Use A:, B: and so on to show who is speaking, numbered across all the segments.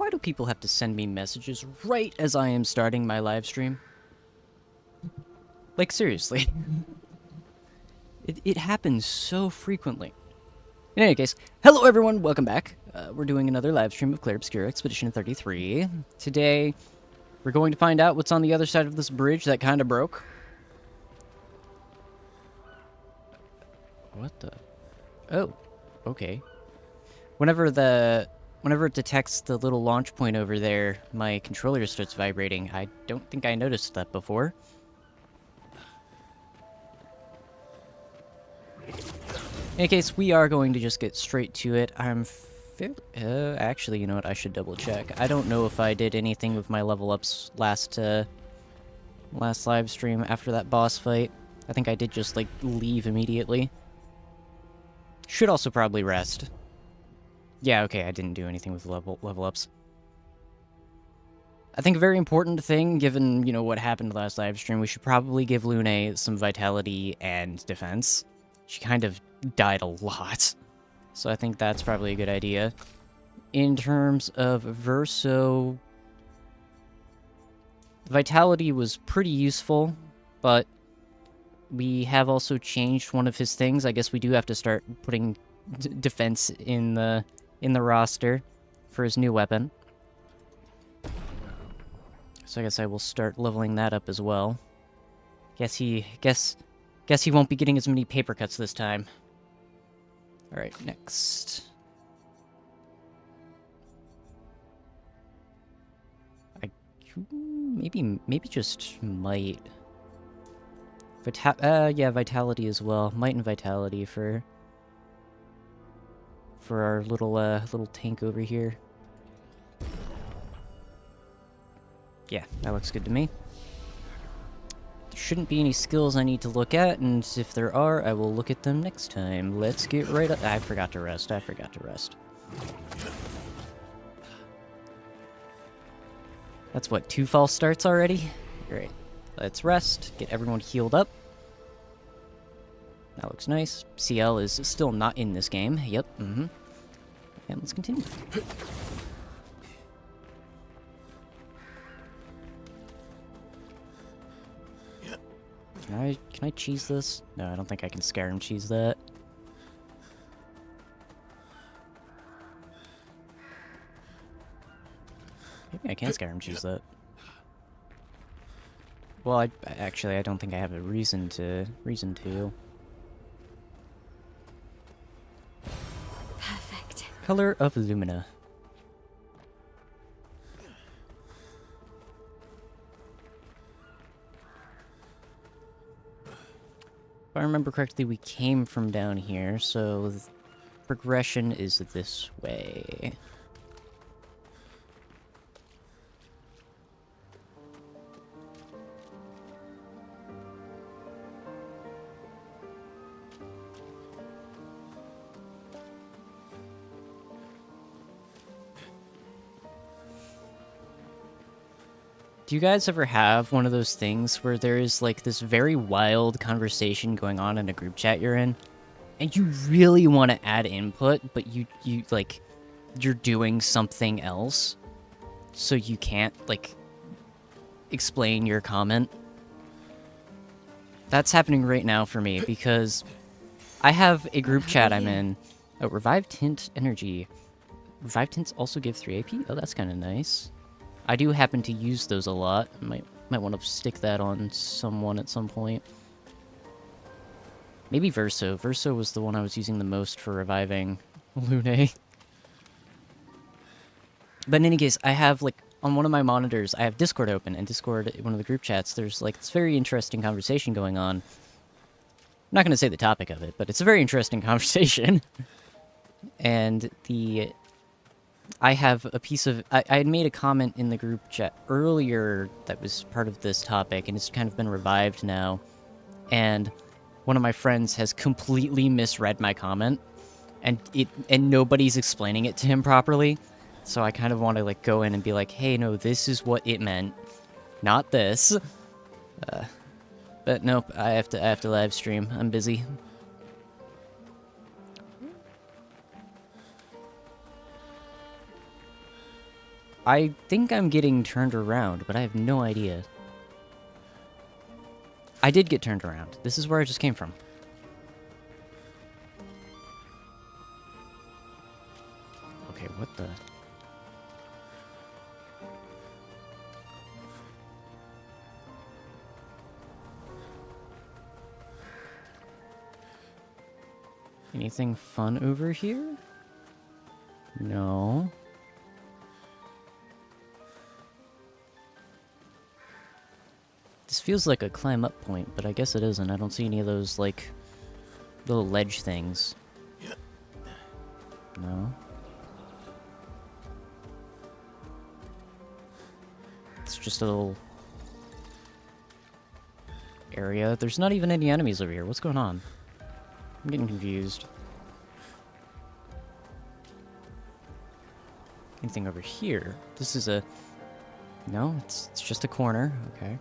A: Why do people have to send me messages right as I am starting my live stream? Like, seriously. It happens so frequently. In any case, hello everyone, welcome back. We're doing another live stream of Clair, Obscur, Expedition 33. Today, we're going to find out what's on the other side of this bridge that kind of broke. What the? Oh, okay. Whenever it detects the little launch point over there, my controller starts vibrating. I don't think I noticed that before. In any case, we are going to just get straight to it. I'm fairly... actually, you know what? I should double check. I don't know if I did anything with my level ups last live stream after that boss fight. I think I did just, like, leave immediately. Should also probably rest. Yeah, okay, I didn't do anything with level ups. I think a very important thing, given, you know, what happened last live stream, we should probably give Lune some vitality and defense. She kind of died a lot, so I think that's probably a good idea. In terms of Verso, vitality was pretty useful, but we have also changed one of his things. I guess we do have to start putting defense in the roster for his new weapon. So I guess I will start leveling that up as well. Guess he won't be getting as many paper cuts this time. Alright, next. Maybe just might. Yeah, vitality as well. Might and vitality for our little tank over here. Yeah, that looks good to me. There shouldn't be any skills I need to look at, and if there are, I will look at them next time. Let's get right up. I forgot to rest. That's what, 2 false starts already? Great. Let's rest, get everyone healed up. That looks nice. CL is still not in this game. Yep, And let's continue. Can I cheese this? No, I don't think I can Skyrim cheese that. Maybe I can Skyrim cheese that. Well, I don't think I have a reason to.
B: Perfect.
A: Color of Lumina. If I remember correctly, we came from down here, so the progression is this way. Do you guys ever have one of those things where there is, like, this very wild conversation going on in a group chat you're in, and you really want to add input, but you're doing something else, so you can't, like, explain your comment? That's happening right now for me, because I have a group chat I'm in. Oh, Revived Tint Energy. Revived Tints also give 3 AP? Oh, that's kind of nice. I do happen to use those a lot. Might want to stick that on someone at some point. Maybe Verso. Verso was the one I was using the most for reviving Lune. But in any case, I have, like, on one of my monitors, I have Discord open, and Discord, one of the group chats, there's, like, this very interesting conversation going on. I'm not going to say the topic of it, but it's a very interesting conversation. And I have a piece of... I had made a comment in the group chat earlier that was part of this topic, and it's kind of been revived now. And one of my friends has completely misread my comment, and nobody's explaining it to him properly. So I kind of want to, like, go in and be like, hey, no, this is what it meant, not this. But nope, I have to live stream. I'm busy. I think I'm getting turned around, but I have no idea. I did get turned around. This is where I just came from. Okay, what the... Anything fun over here? No. This feels like a climb up point, but I guess it isn't. I don't see any of those, like, little ledge things. No. It's just a little area. There's not even any enemies over here. What's going on? I'm getting confused. Anything over here? This is a... No, it's just a corner. Okay.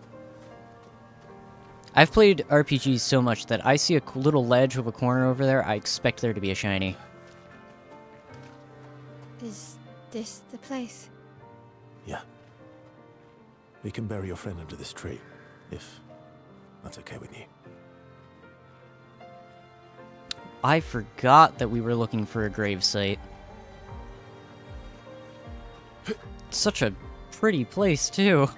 A: I've played RPGs so much that I see a little ledge with a corner over there, I expect there to be a shiny.
B: Is this the place?
C: Yeah. We can bury your friend under this tree, if that's okay with you.
A: I forgot that we were looking for a gravesite. Such a pretty place, too.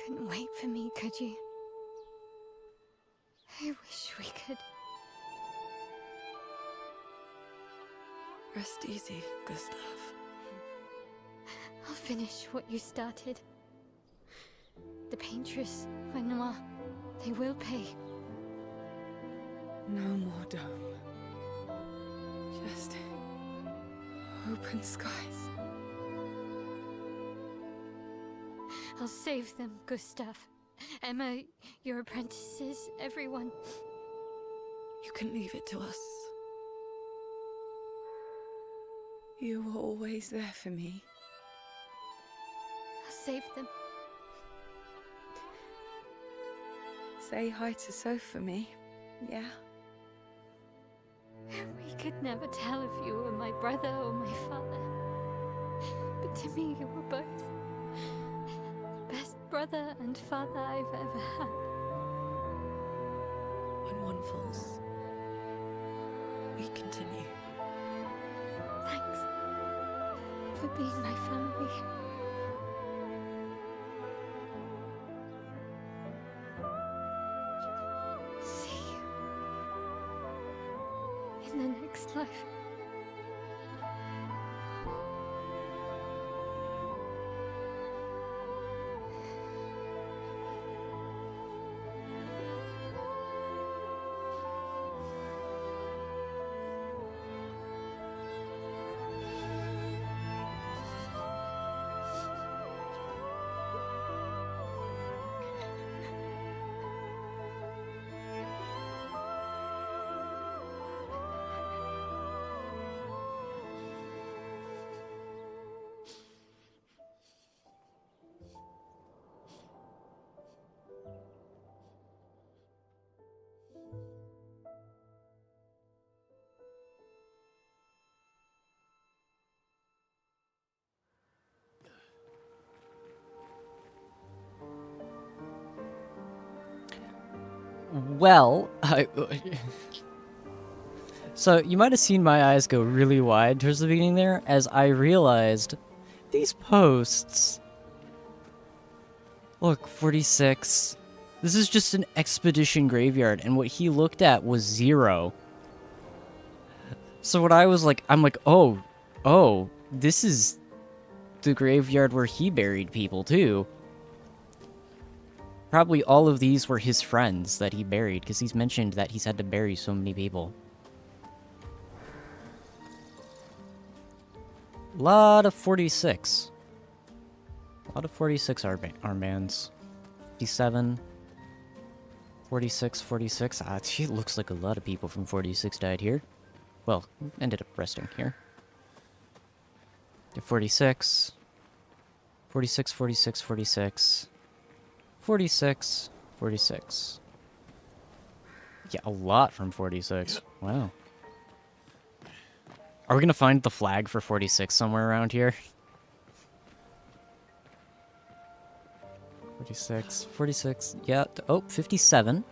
B: Couldn't wait for me, could you? I wish we could.
D: Rest easy, Gustav.
B: I'll finish what you started. The paintress, Renoir, they will pay.
D: No more dome. Just open skies.
B: I'll save them, Gustav. Emma, your apprentices, everyone.
D: You can leave it to us. You were always there for me.
B: I'll save them.
D: Say hi to Soph for me, yeah?
B: We could never tell if you were my brother or my father. But to me, you were both. Best brother and father I've ever had.
D: When one falls, we continue.
B: Thanks for being my family. See you in the next life.
A: Well, so you might have seen my eyes go really wide towards the beginning there as I realized these posts. Look, 46, This is just an expedition graveyard, and what he looked at was 0. So what I was like, I'm like, oh, this is the graveyard where he buried people, too. Probably all of these were his friends that he buried, because he's mentioned that he's had to bury so many people. Lot of 46. A lot of 46 armbands. 57. 46, 46. Ah, it looks like a lot of people from 46 died here. Well, ended up resting here. 46. 46, 46, 46. 46, 46. Yeah, a lot from 46. Wow. Are we gonna find the flag for 46 somewhere around here? 46, 46, yeah, oh, 57.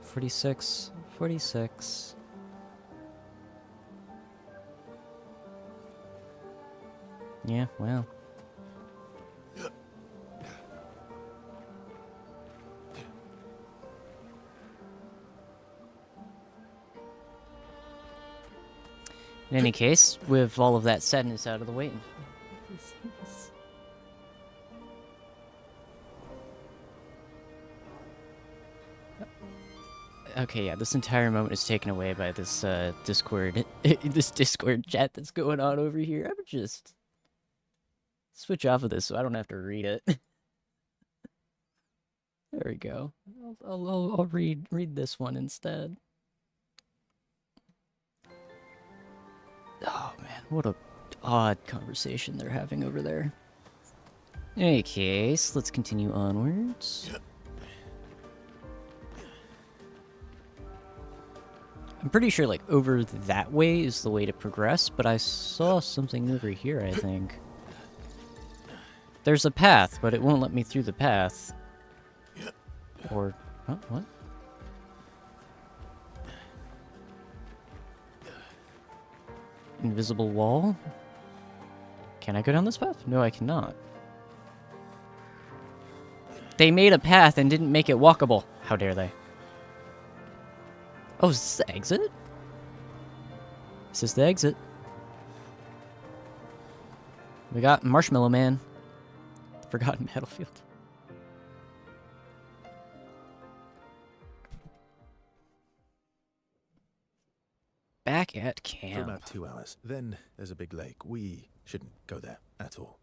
A: 46, 46. Yeah, well. In any case, with all of that sadness out of the way. Okay, yeah, this entire moment is taken away by this Discord, this Discord chat that's going on over here. I'm just switch off of this so I don't have to read it. There we go. I'll read this one instead. Oh man, what a odd conversation they're having over there. In any case, let's continue onwards. I'm pretty sure, like, over that way is the way to progress, but I saw something over here, I think. There's a path, but it won't let me through the path. Or... oh, what? Invisible wall? Can I go down this path? No, I cannot. They made a path and didn't make it walkable. How dare they? Oh, is this the exit? Is this the exit? We got Marshmallow Man. Forgotten Battlefield. Back at camp.
C: For about 2 hours. Then there's a big lake. We shouldn't go there at all.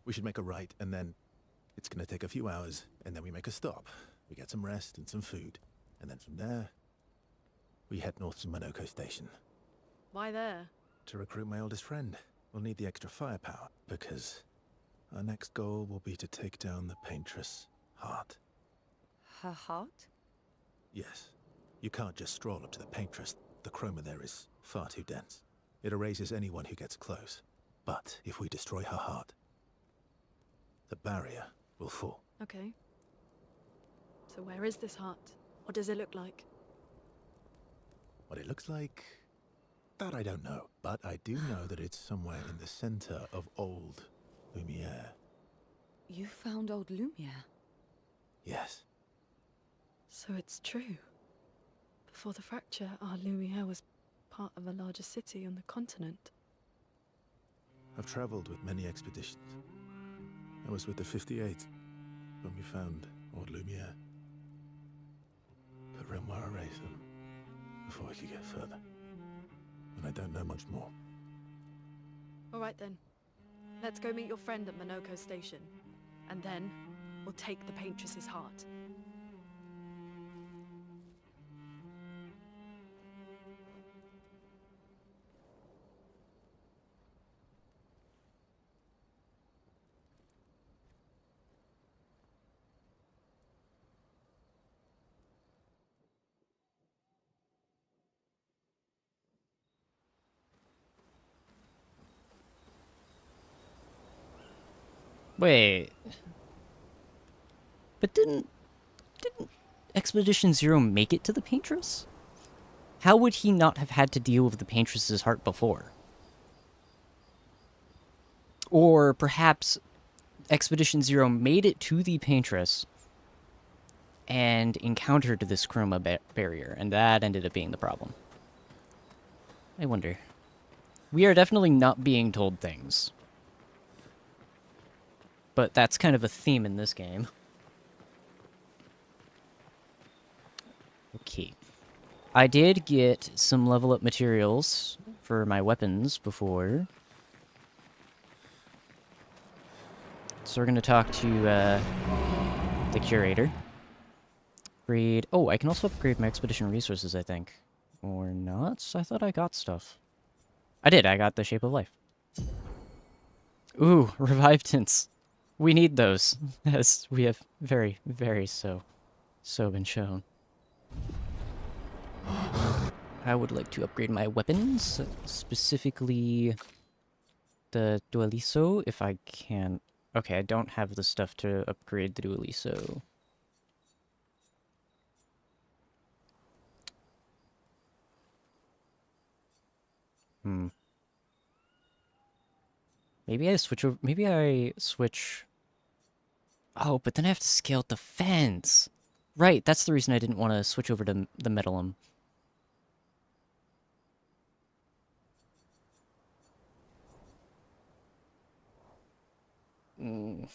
C: We should make a right, and then it's gonna take a few hours, and then we make a stop. We get some rest and some food, and then from there, we head north to Monoko Station.
E: Why there?
C: To recruit my oldest friend. We'll need the extra firepower, because our next goal will be to take down the Paintress Heart.
E: Her heart?
C: Yes. You can't just stroll up to the Paintress. The chroma there is far too dense. It erases anyone who gets close. But if we destroy her heart, the barrier will fall.
E: Okay. So where is this heart? What does it look like?
C: What it looks like, that I don't know. But I do know that it's somewhere in the center of old Lumiere.
D: You found old Lumiere?
C: Yes.
E: So it's true. Before the fracture, our Lumiere was part of a larger city on the continent.
C: I've traveled with many expeditions. I was with the 58th when we found old Lumiere. But Renoir erased them before we could get further. And I don't know much more.
E: All right then. Let's go meet your friend at Monoko Station. And then, we'll take the Paintress's heart.
A: Wait. But didn't Expedition Zero make it to the Paintress? How would he not have had to deal with the Paintress's heart before? Or perhaps Expedition Zero made it to the Paintress and encountered this chroma barrier, and that ended up being the problem. I wonder. We are definitely not being told things. But that's kind of a theme in this game. Okay. I did get some level up materials for my weapons before. So we're going to talk to the curator. Upgrade. Oh, I can also upgrade my expedition resources, I think. Or not? I thought I got stuff. I did. I got the Shape of Life. Ooh, revive tints. We need those, as we have very, very so been shown. I would like to upgrade my weapons, specifically the Dualiso, if I can. Okay, I don't have the stuff to upgrade the Dualiso. Maybe I switch over. Maybe I switch. Oh, but then I have to scale up the fence. Right, that's the reason I didn't want to switch over to the Metallum. I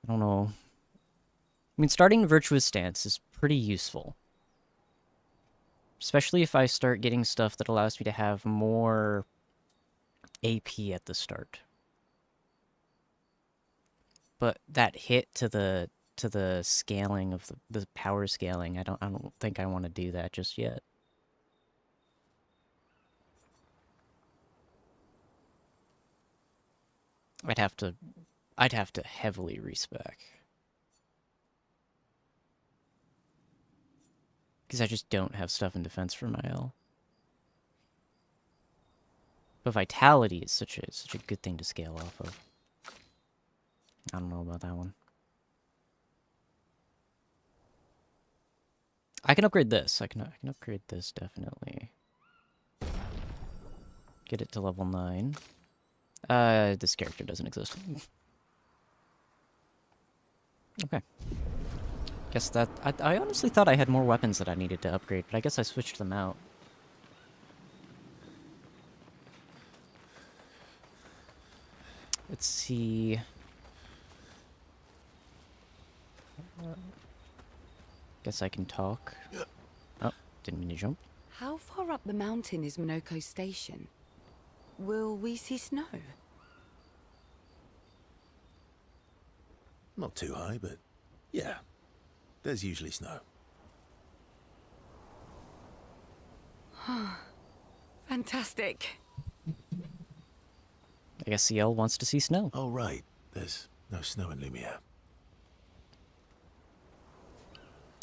A: don't know. I mean, starting Virtuous Stance is pretty useful. Especially if I start getting stuff that allows me to have more AP at the start. But that hit to the scaling of the power scaling, I don't think I want to do that just yet. I'd have to heavily respec. Because I just don't have stuff in defense for my L. But Vitality is such a good thing to scale off of. I don't know about that one. I can upgrade this. I can upgrade this, definitely. Get it to level 9. This character doesn't exist. Okay. Guess that... I honestly thought I had more weapons that I needed to upgrade, but I guess I switched them out. Let's see... Guess I can talk. Oh, didn't mean to jump.
D: How far up the mountain is Minoko Station? Will we see snow?
C: Not too high, but yeah, there's usually snow.
D: Fantastic.
A: I guess CL wants to see snow.
C: Oh, right. There's no snow in Lumiere.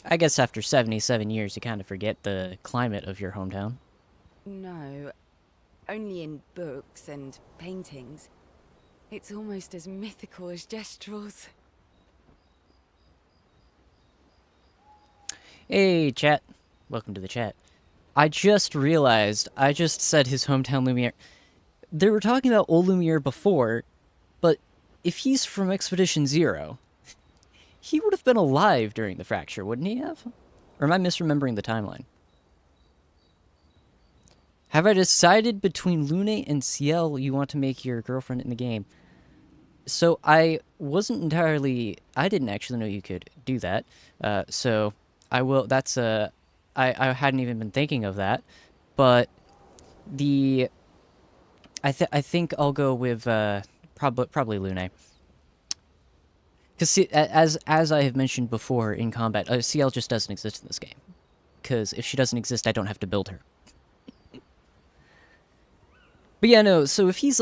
A: I guess after 77 years, you kind of forget the climate of your hometown.
D: No, only in books and paintings. It's almost as mythical as Gestrels.
A: Hey, chat. Welcome to the chat. I just realized, I just said his hometown Lumiere. They were talking about old Lumiere before, but if he's from Expedition Zero, he would have been alive during the fracture, wouldn't he have? Or am I misremembering the timeline? Have I decided between Lune and CL you want to make your girlfriend in the game? So I wasn't entirely... I didn't actually know you could do that. So I will... That's I hadn't even been thinking of that. But the... I think I'll go with probably Lune. Because as I have mentioned before in combat, CL just doesn't exist in this game. Because if she doesn't exist, I don't have to build her. But yeah, no, so if he's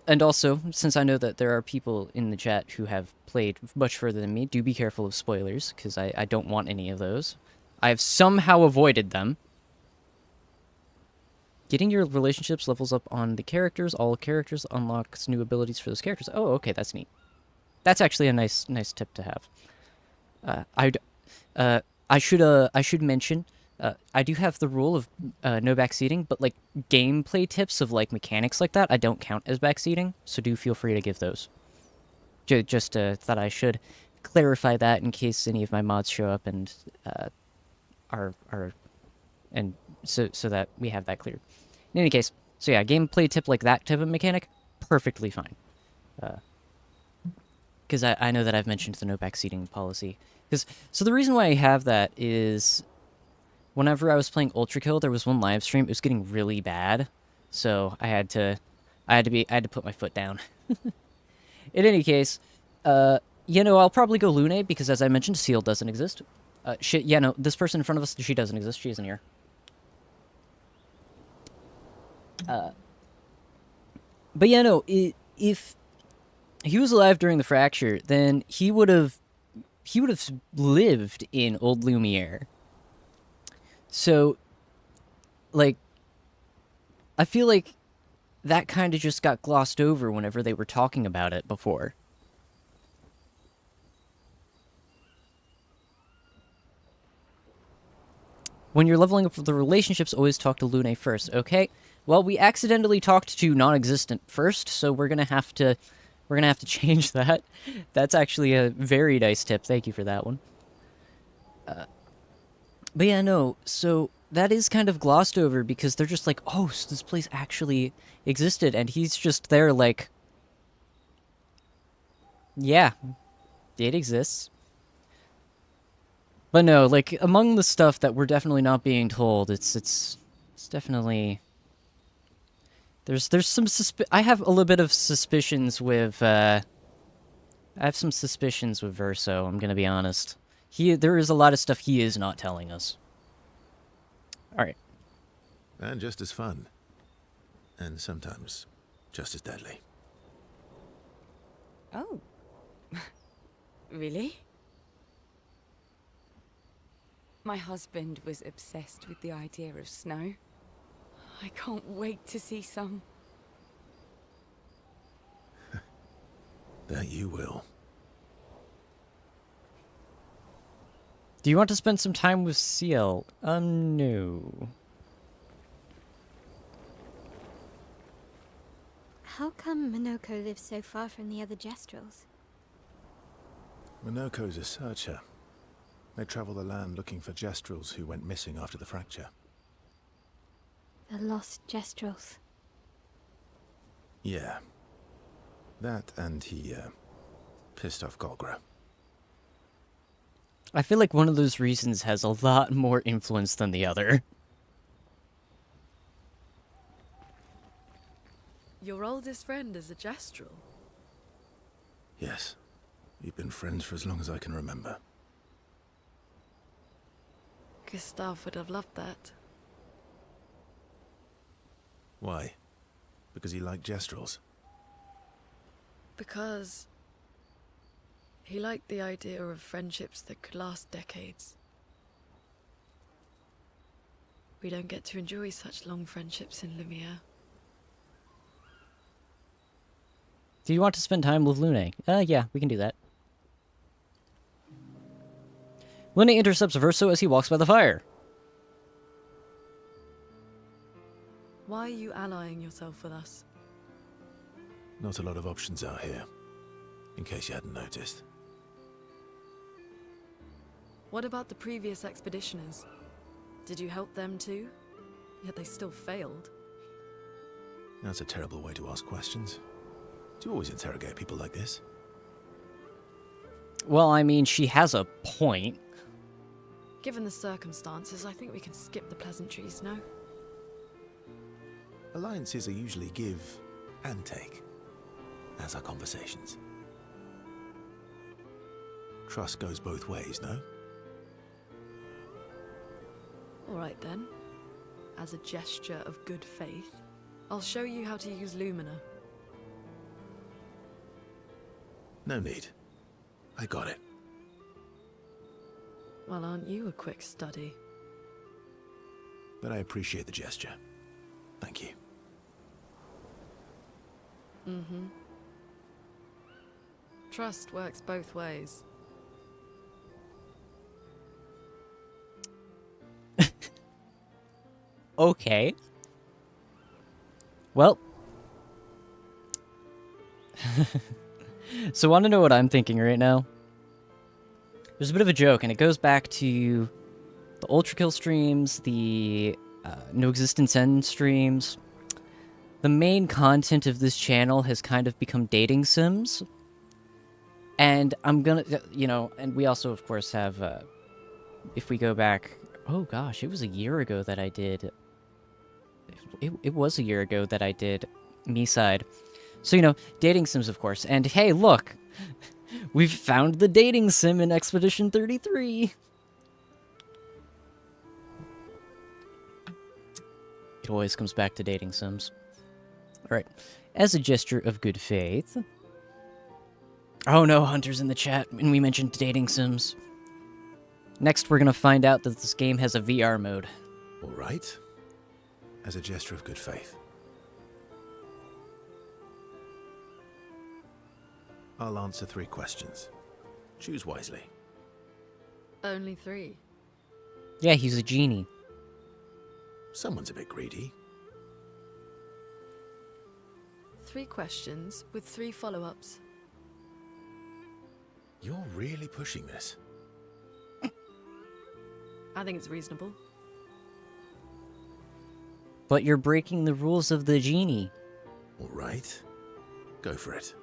A: and also, since I know that there are people in the chat who have played much further than me, do be careful of spoilers, because I don't want any of those. I have somehow avoided them. Getting your relationships levels up on the characters, all characters unlocks new abilities for those characters. Oh, okay, that's neat. That's actually a nice tip to have. I should mention I do have the rule of no backseating, but like gameplay tips of like mechanics like that, I don't count as backseating. So do feel free to give those. Just thought I should clarify that in case any of my mods show up and are and so that we have that clear. In any case, so yeah, gameplay tip like that type of mechanic, perfectly fine. Because I know that I've mentioned the no backseating policy. So the reason why I have that is whenever I was playing Ultra Kill, there was one live stream. It was getting really bad, so I had to put my foot down. In any case, I'll probably go Lune because, as I mentioned, Seal doesn't exist. This person in front of us, she doesn't exist. She isn't here. But yeah, no. If he was alive during the fracture, then he would have lived in Old Lumiere. So, like, I feel like that kind of just got glossed over whenever they were talking about it before. When you're leveling up the relationships, always talk to Lune first. Okay. Well, we accidentally talked to non-existent first, so we're gonna have to change that. That's actually a very nice tip. Thank you for that one. But yeah, no. So that is kind of glossed over because they're just like, oh, so this place actually existed, and he's just there like, yeah, it exists. But no, like among the stuff that we're definitely not being told, it's definitely there's some I have a little bit of suspicions with I have some suspicions with Verso, I'm gonna be honest. There is a lot of stuff he is not telling us. Alright.
C: And just as fun. And sometimes just as deadly.
D: Oh. Really? My husband was obsessed with the idea of snow. I can't wait to see some.
C: That you will.
A: Do you want to spend some time with CL? No.
B: How come Minoko lives so far from the other Jestrels?
C: Minoko's a searcher. They travel the land looking for Jestrels who went missing after the fracture.
B: The lost Jestrels.
C: Yeah. That and he, pissed off Golgra.
A: I feel like one of those reasons has a lot more influence than the other.
E: Your oldest friend is a Jestrel.
C: Yes. We've been friends for as long as I can remember.
E: Gustav would have loved that.
C: Why? Because he liked Jestrels?
E: Because he liked the idea of friendships that could last decades. We don't get to enjoy such long friendships in Lumiere.
A: Do you want to spend time with Lune? Yeah, we can do that. Lune intercepts Verso as he walks by the fire.
E: Why are you allying yourself with us?
C: Not a lot of options out here, in case you hadn't noticed.
E: What about the previous expeditioners? Did you help them too? Yet they still failed.
C: That's a terrible way to ask questions. Do you always interrogate people like this?
A: Well, I mean, she has a point.
E: Given the circumstances, I think we can skip the pleasantries, no?
C: Alliances are usually give and take, as are conversations. Trust goes both ways, no?
E: Alright then. As a gesture of good faith, I'll show you how to use Lumina.
C: No need. I got it.
E: Well, aren't you a quick study?
C: But I appreciate the gesture. Thank you.
E: Mm-hmm. Trust works both ways.
A: Okay. Well. So want to know what I'm thinking right now? There's a bit of a joke, and it goes back to the Ultra Kill streams, the No Existence End streams. The main content of this channel has kind of become dating sims. And I'm gonna, and we also, of course, have, if we go back, oh gosh, it was a year ago that I did, it was a year ago that I did Me-Side. So, dating sims, of course. And hey, look, we've found the dating sim in Expedition 33. It always comes back to dating sims. Alright, as a gesture of good faith... Oh no, Hunter's in the chat, and we mentioned dating sims. Next, we're gonna find out that this game has a VR mode.
C: All right. As a gesture of good faith. I'll answer 3 questions. Choose wisely.
E: Only 3.
A: Yeah, he's a genie.
C: Someone's a bit greedy.
E: 3 questions with 3 follow-ups.
C: You're really pushing this.
E: I think it's reasonable.
A: But you're breaking the rules of the genie.
C: All right. Go for it.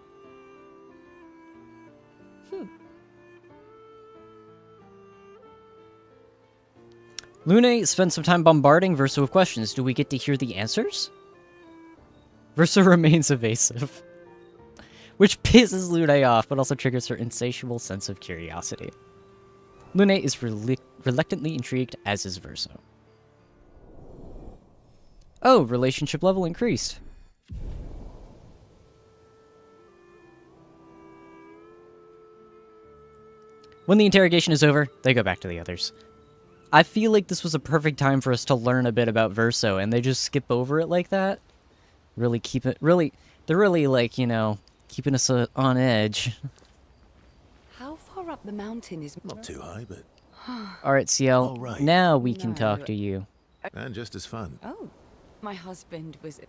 A: Lune spent some time bombarding Verso with questions. Do we get to hear the answers? Verso remains evasive. Which pisses Lune off, but also triggers her insatiable sense of curiosity. Lune is reluctantly intrigued, as is Verso. Oh, relationship level increased. When the interrogation is over, they go back to the others. I feel like this was a perfect time for us to learn a bit about Verso, and they just skip over it like that. Really keep it, they're really like, keeping us on edge.
D: How far up the mountain is...
C: Not too high, but...
A: Alright, CL,
C: All right.
A: now we can talk
D: No.
A: to you.
C: And just as fun.
D: Oh, my husband was...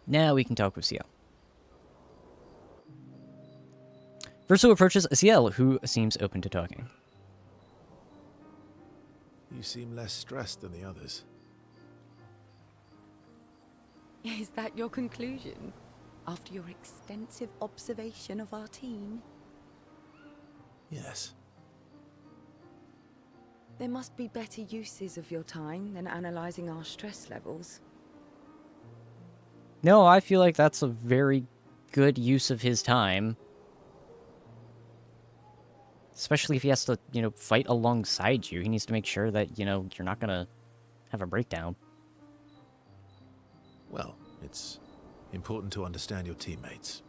A: Now we can talk with CL. Verso approaches CL, who seems open to talking.
C: You seem less stressed than the others.
D: Is that your conclusion? After your extensive observation of our team?
C: Yes.
D: There must be better uses of your time than analysing our stress levels.
A: No, I feel like that's a very good use of his time. Especially if he has to, fight alongside you. He needs to make sure that, you're not gonna have a breakdown.
C: Well, it's important to understand your teammates.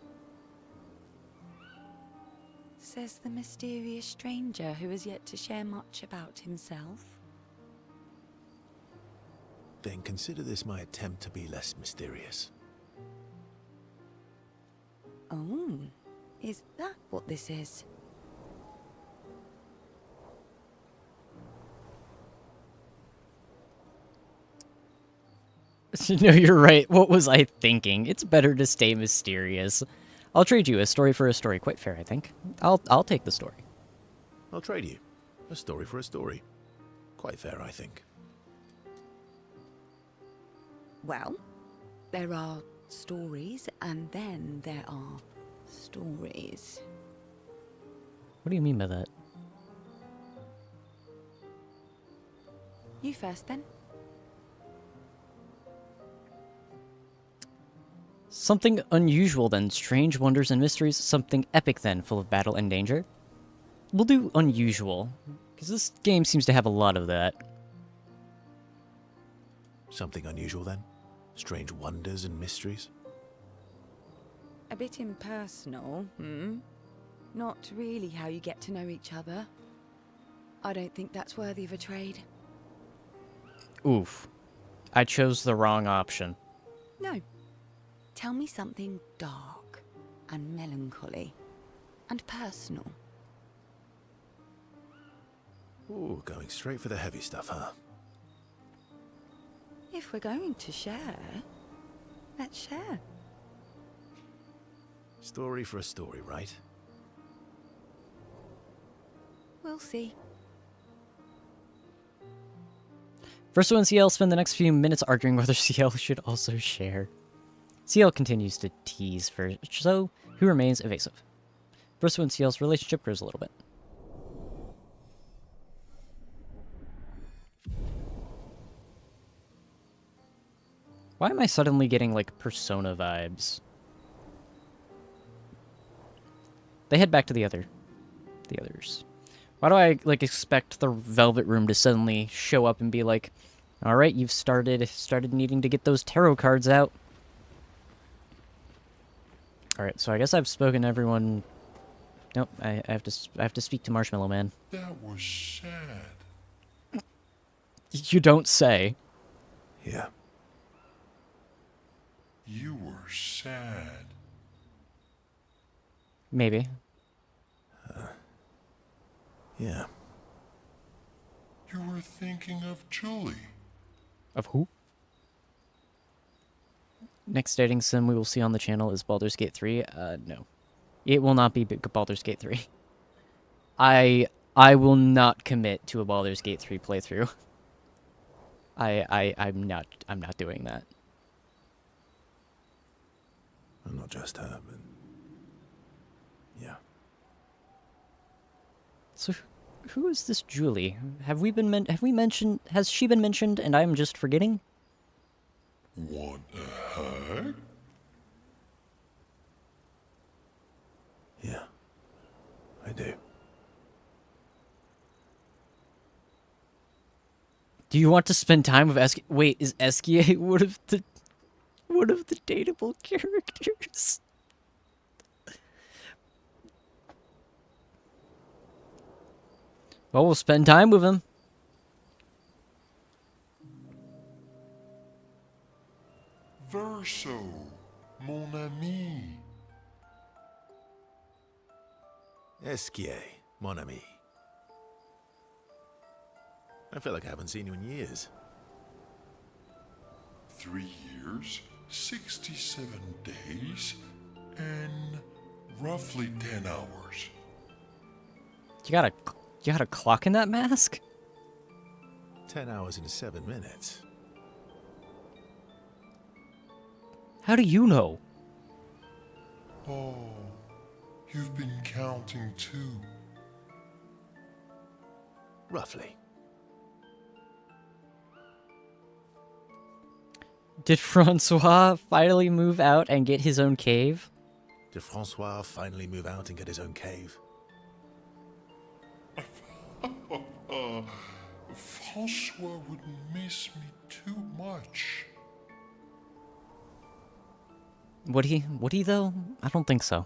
D: Says the mysterious stranger who has yet to share much about himself.
C: Then consider this my attempt to be less mysterious.
D: Oh, is that what this is?
A: No, you're right. What was I thinking? It's better to stay mysterious. I'll trade you a story for a story. Quite fair, I think. I'll take the story.
C: I'll trade you. A story for a story. Quite fair, I think.
D: Well, there are stories, and then there are stories.
A: What do you mean by that?
D: You first, then.
A: Something unusual then, strange wonders and mysteries. Something epic then, full of battle and danger. We'll do unusual, because this game seems to have a lot of that.
C: Something unusual then? Strange wonders and mysteries?
D: A bit impersonal, hmm? Not really how you get to know each other. I don't think that's worthy of a trade.
A: Oof. I chose the wrong option.
D: No. Tell me something dark and melancholy and personal.
C: Ooh, going straight for the heavy stuff, huh?
D: If we're going to share, let's share.
C: Story for a story, right?
D: We'll see.
A: Verso and CL spend the next few minutes arguing whether CL should also share. CL continues to tease Verso, who remains evasive. Verso and CL's relationship grows a little bit. Why am I suddenly getting, like, Persona vibes? They head back to the others. Why do I, like, expect the Velvet Room to suddenly show up and be like, all right, you've started needing to get those tarot cards out. All right, so I guess I've spoken to everyone. Nope, I have to speak to Marshmallow Man.
F: That was sad.
A: You don't say.
C: Yeah.
F: You were sad.
A: Maybe.
C: Yeah.
F: You were thinking of Julie.
A: Of who? Next dating sim we will see on the channel is Baldur's Gate 3. No. It will not be Baldur's Gate 3. I will not commit to a Baldur's Gate 3 playthrough. I'm not doing that.
C: Well, not just her, but... yeah.
A: So, who is this Julie? Has she been mentioned and I'm just forgetting?
F: Want a hug?
C: Yeah. I do.
A: Do you want to spend time with Eskia? Wait, is Eskia one of the dateable characters? Well, we'll spend time with him.
F: Verso, mon ami.
C: Esquier, mon ami. I feel like I haven't seen you in years.
F: 3 years, 67 days, and roughly 10 hours.
A: You got a clock in that mask?
C: 10 hours and 7 minutes.
A: How do you know?
F: Oh, you've been counting too.
C: Roughly.
A: Did Francois finally move out and get his own cave?
C: Did Francois finally move out and get his own cave?
F: Francois would miss me too much.
A: Would he though? I don't think so.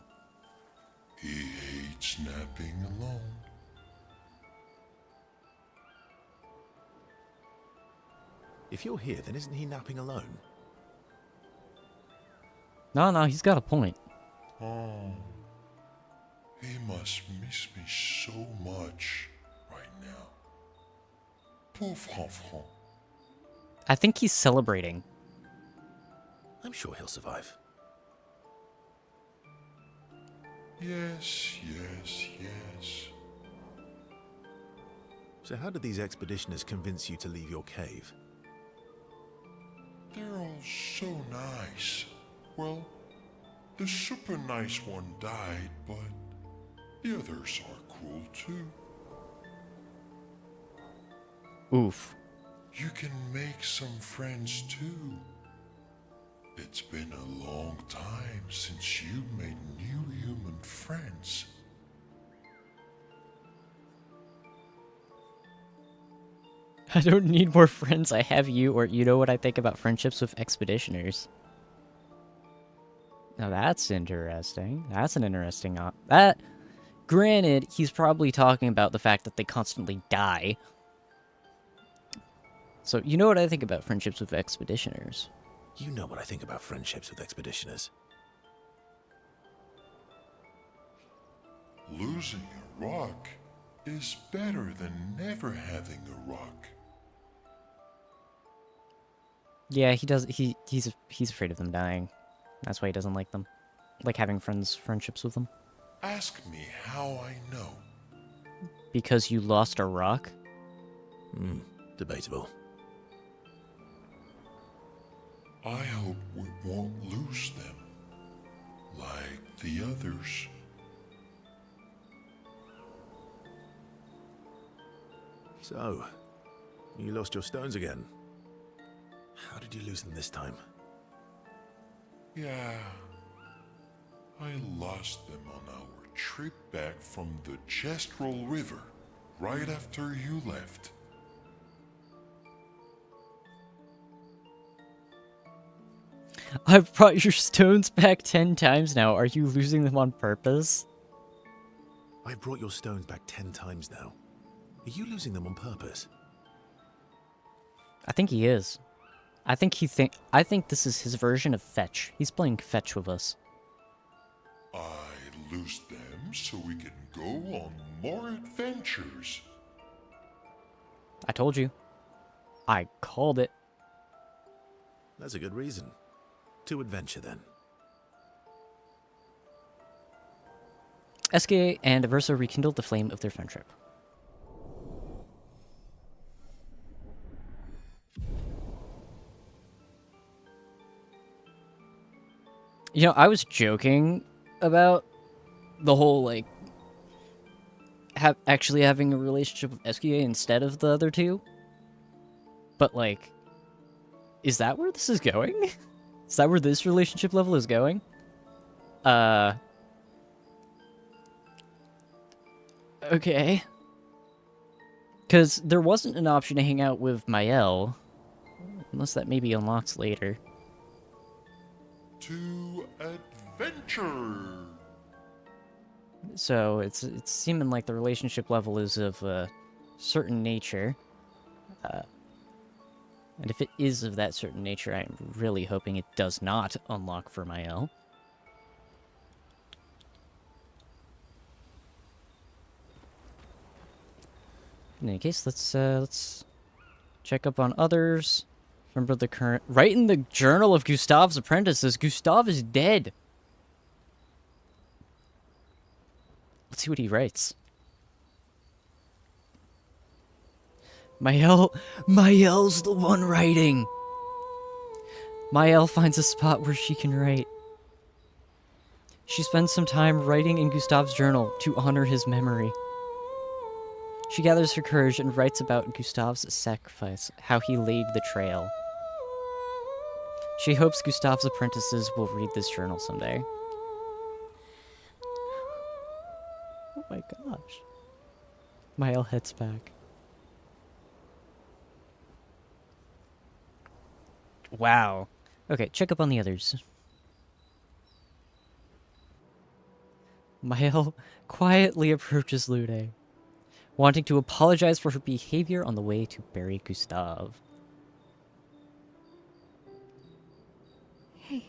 F: He hates napping alone.
C: If you're here, then isn't he napping alone?
A: No, he's got a point.
F: Oh, he must miss me so much right now. Pauvre enfant.
A: I think he's celebrating.
C: I'm sure he'll survive.
F: Yes.
C: So how did these expeditioners convince you to leave your cave?
F: They're all so nice. Well, the super nice one died, but the others are cool too.
A: Oof.
F: You can make some friends too. It's been a long time since you made new human friends.
A: I don't need more friends. I have you, or you know what I think about friendships with expeditioners. Now that's interesting. That's an interesting that. Granted, he's probably talking about the fact that they constantly die. So you know what I think about friendships with expeditioners.
C: You know what I think about friendships with expeditioners.
F: Losing a rock is better than never having a rock.
A: Yeah, he does. He's afraid of them dying. That's why he doesn't like them. Like having friendships with them.
F: Ask me how I know.
A: Because you lost a rock?
C: Debatable.
F: I hope we won't lose them, like the others.
C: So, you lost your stones again. How did you lose them this time?
F: Yeah, I lost them on our trip back from the Chestrel River, right after you left.
A: I've brought your stones back 10 times now. Are you losing them on purpose?
C: I've brought your stones back 10 times now. Are you losing them on purpose?
A: I think he is. I think this is his version of fetch. He's playing fetch with us.
F: I lose them so we can go on more adventures.
A: I told you. I called it.
C: That's a good reason. To adventure, then.
A: SKA and Depresso rekindled the flame of their friendship. You know, I was joking about the whole, like, actually having a relationship with SKA instead of the other two. But, like, is that where this is going? Is that where this relationship level is going? Okay. Because there wasn't an option to hang out with Mael. Unless that maybe unlocks later.
F: To adventure.
A: So it's seeming like the relationship level is of a certain nature. And if it is of that certain nature, I'm really hoping it does not unlock for Mael. In any case, let's check up on others. Remember the current... Right in the journal of Gustave's apprentices, Gustave is dead. Let's see what he writes. Mael's the one writing. Mael finds a spot where she can write. She spends some time writing in Gustave's journal to honor his memory. She gathers her courage and writes about Gustave's sacrifice, how he laid the trail. She hopes Gustave's apprentices will read this journal someday. Oh my gosh. Mael heads back. Wow. Okay, check up on the others. Mael quietly approaches Lune, wanting to apologize for her behavior on the way to bury Gustave.
B: Hey.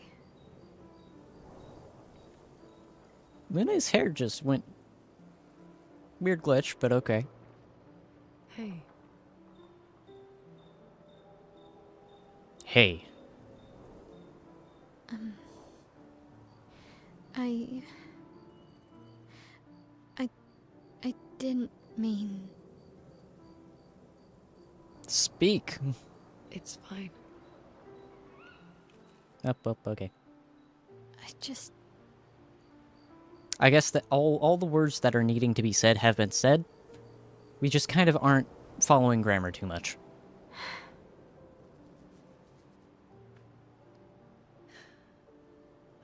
A: Lune's hair just went... Weird glitch, but okay.
E: Hey.
A: Hey.
B: I didn't mean...
A: Speak.
E: It's fine.
A: Up, okay.
B: I just...
A: I guess that all the words that are needing to be said have been said. We just kind of aren't following grammar too much.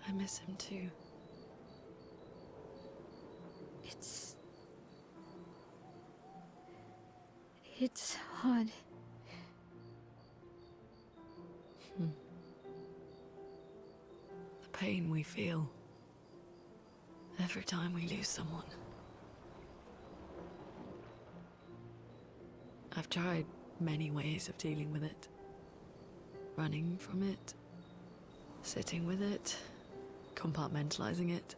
E: I miss him too.
B: It's hard.
E: The pain we feel every time we lose someone. I've tried many ways of dealing with it. Running from it, sitting with it, compartmentalizing it.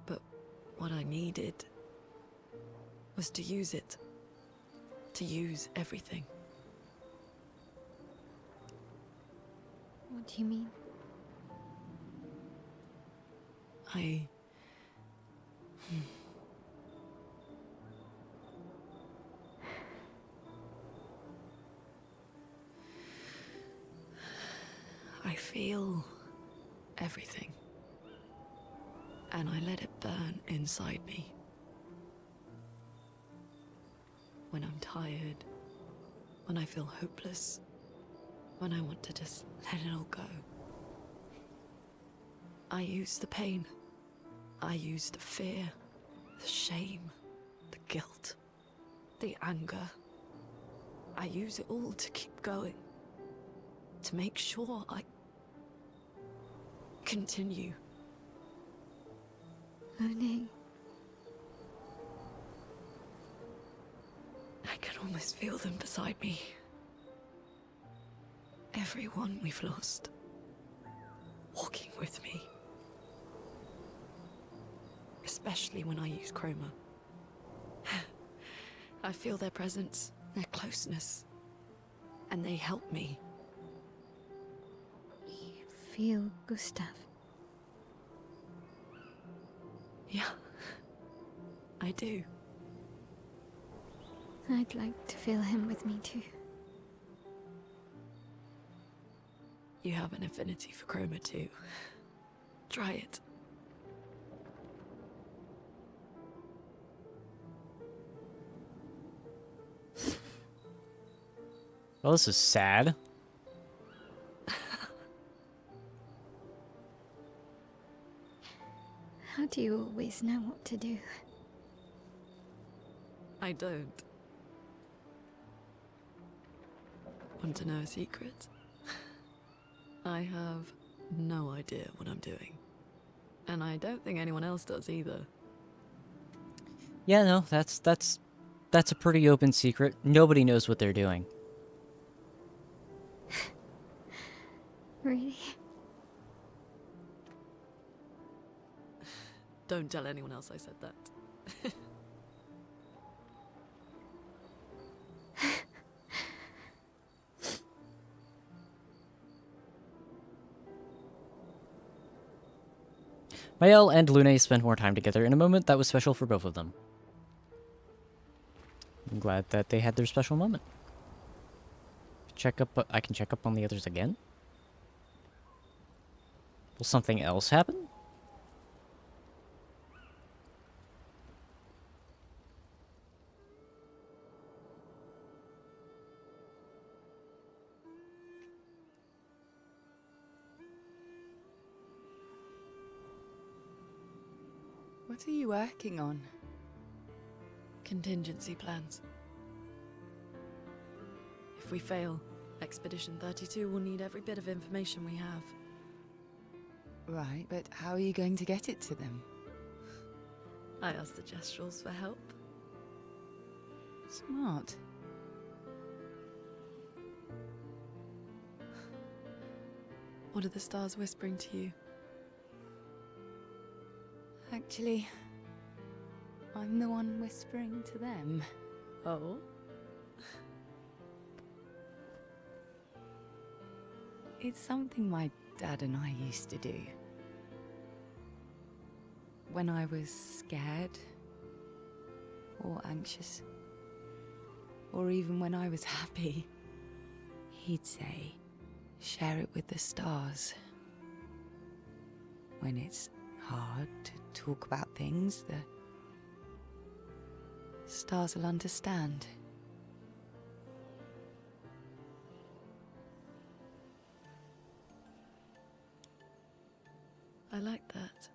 E: But what I needed was to use it. to use everything.
B: What do you mean?
E: I feel everything, and I let it burn inside me. When I'm tired, when I feel hopeless, when I want to just let it all go. I use the pain. I use the fear, the shame, the guilt, the anger. I use it all to keep going, to make sure I continue.
B: Lune.
E: I can almost feel them beside me. Everyone we've lost, walking with me. Especially when I use chroma. I feel their presence, their closeness, and they help me.
B: You feel Gustav?
E: Yeah, I do.
B: I'd like to feel him with me too.
E: You have an affinity for chroma too. Try it.
A: Well, this is sad.
B: How do you always know what to do?
E: I don't. Want to know a secret? I have no idea what I'm doing. And I don't think anyone else does either.
A: Yeah, no, that's a pretty open secret. Nobody knows what they're doing.
B: Really?
E: Don't tell anyone else I said that.
A: Mael and Lune spent more time together in a moment that was special for both of them. I'm glad that they had their special moment. I can check up on the others again? Will something else happen?
D: What are you working on?
E: Contingency plans. If we fail, Expedition 32 will need every bit of information we have.
D: Right, but how are you going to get it to them?
E: I asked the Gestrals for help.
D: Smart.
E: What are the stars whispering to you?
D: Actually, I'm the one whispering to them.
E: Oh?
D: It's something my dad and I used to do. When I was scared, or anxious, or even when I was happy, he'd say, share it with the stars. When it's hard to talk about things, the stars will understand.
E: I like that.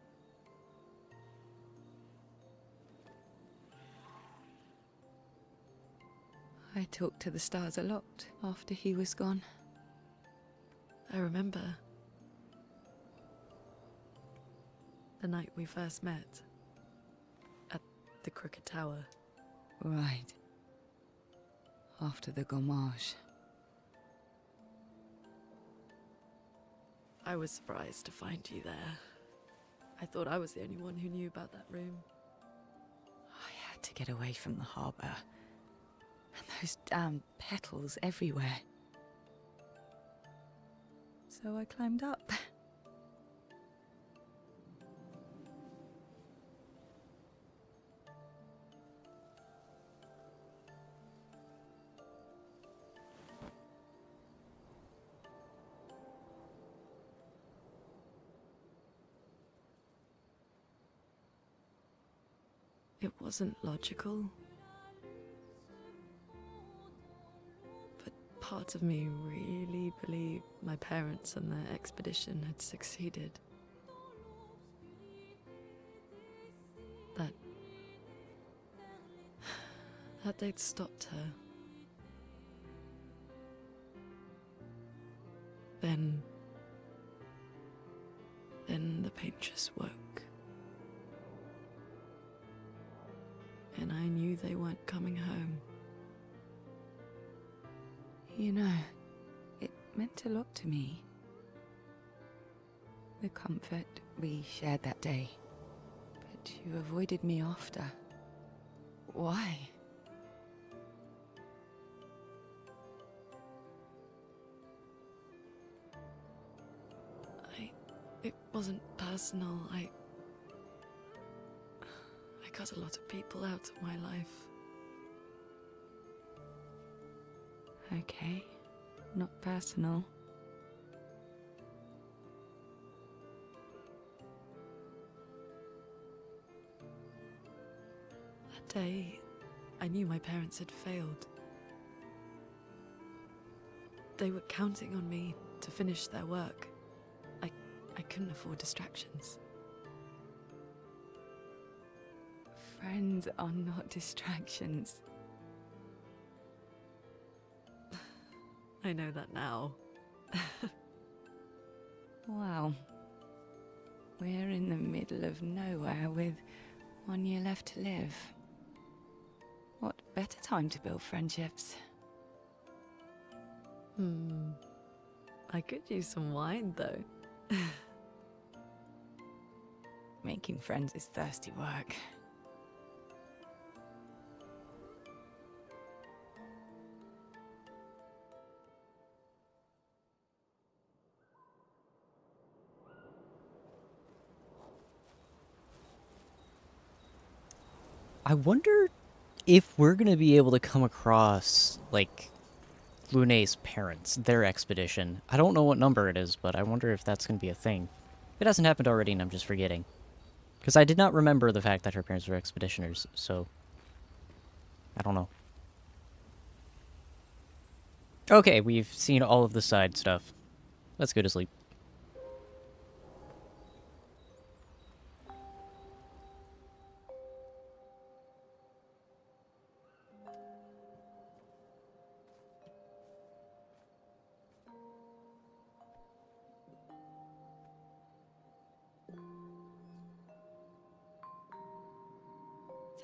D: I talked to the stars a lot after he was gone.
E: I remember the night we first met at the Crooked Tower.
D: Right. After the gommage.
E: I was surprised to find you there. I thought I was the only one who knew about that room.
D: I had to get away from the harbour. And those damn petals everywhere. So I climbed up.
E: It wasn't logical. But part of me really believed my parents and their expedition had succeeded. That they'd stopped her. Then the pain just woke. And I knew they weren't coming home.
D: You know, it meant a lot to me. The comfort we shared that day. But you avoided me after. Why?
E: It wasn't personal. I cut a lot of people out of my life.
D: Okay, not personal.
E: That day, I knew my parents had failed. They were counting on me to finish their work. I couldn't afford distractions.
D: Friends are not distractions.
E: I know that now.
D: Wow. We're in the middle of nowhere with 1 year left to live. What better time to build friendships?
E: I could use some wine, though.
D: Making friends is thirsty work.
A: I wonder if we're gonna be able to come across, like, Lune's parents, their expedition. I don't know what number it is, but I wonder if that's gonna be a thing. If it hasn't happened already and I'm just forgetting. Because I did not remember the fact that her parents were expeditioners, so... I don't know. Okay, we've seen all of the side stuff. Let's go to sleep.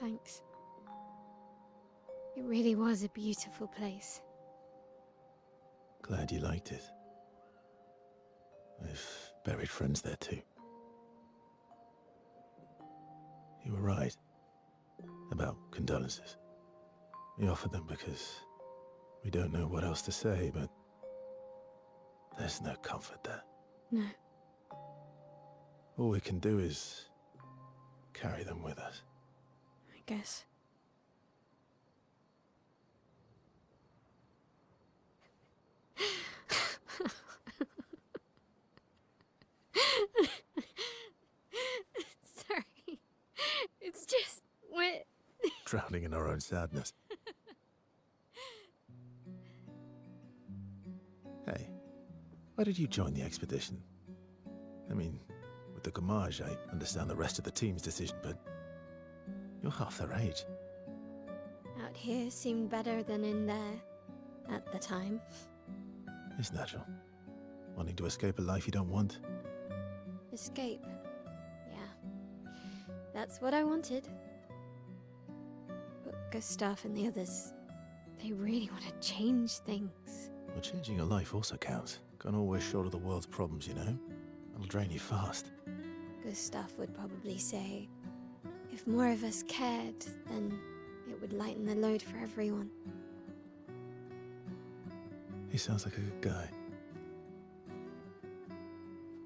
B: Thanks. It really was a beautiful place.
C: Glad you liked it. I've buried friends there too. You were right about condolences. We offered them because we don't know what else to say, but there's no comfort there.
B: No.
C: All we can do is carry them with us.
B: I guess. Sorry. It's just what...
C: Drowning in our own sadness. Hey, why did you join the expedition? I mean, with the Gamage, I understand the rest of the team's decision, but you're half their age.
B: Out here seemed better than in there at the time.
C: It's natural. Wanting to escape a life you don't want.
B: Escape. Yeah. That's what I wanted. But Gustav and the others, they really want to change things.
C: Well, changing your life also counts. Can't always shoulder the world's problems, you know? That'll drain you fast.
B: Gustav would probably say, if more of us cared, then it would lighten the load for everyone.
C: He sounds like a good guy.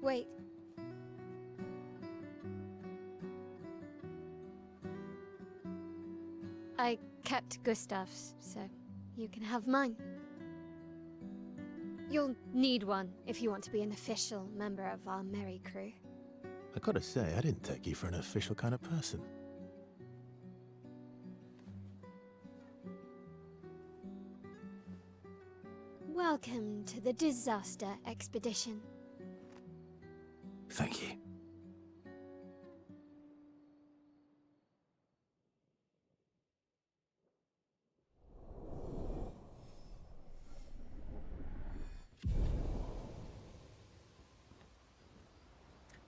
B: Wait. I kept Gustav's, so you can have mine. You'll need one if you want to be an official member of our merry crew.
C: I gotta say, I didn't take you for an official kind of person.
B: Welcome to the disaster expedition.
C: Thank you.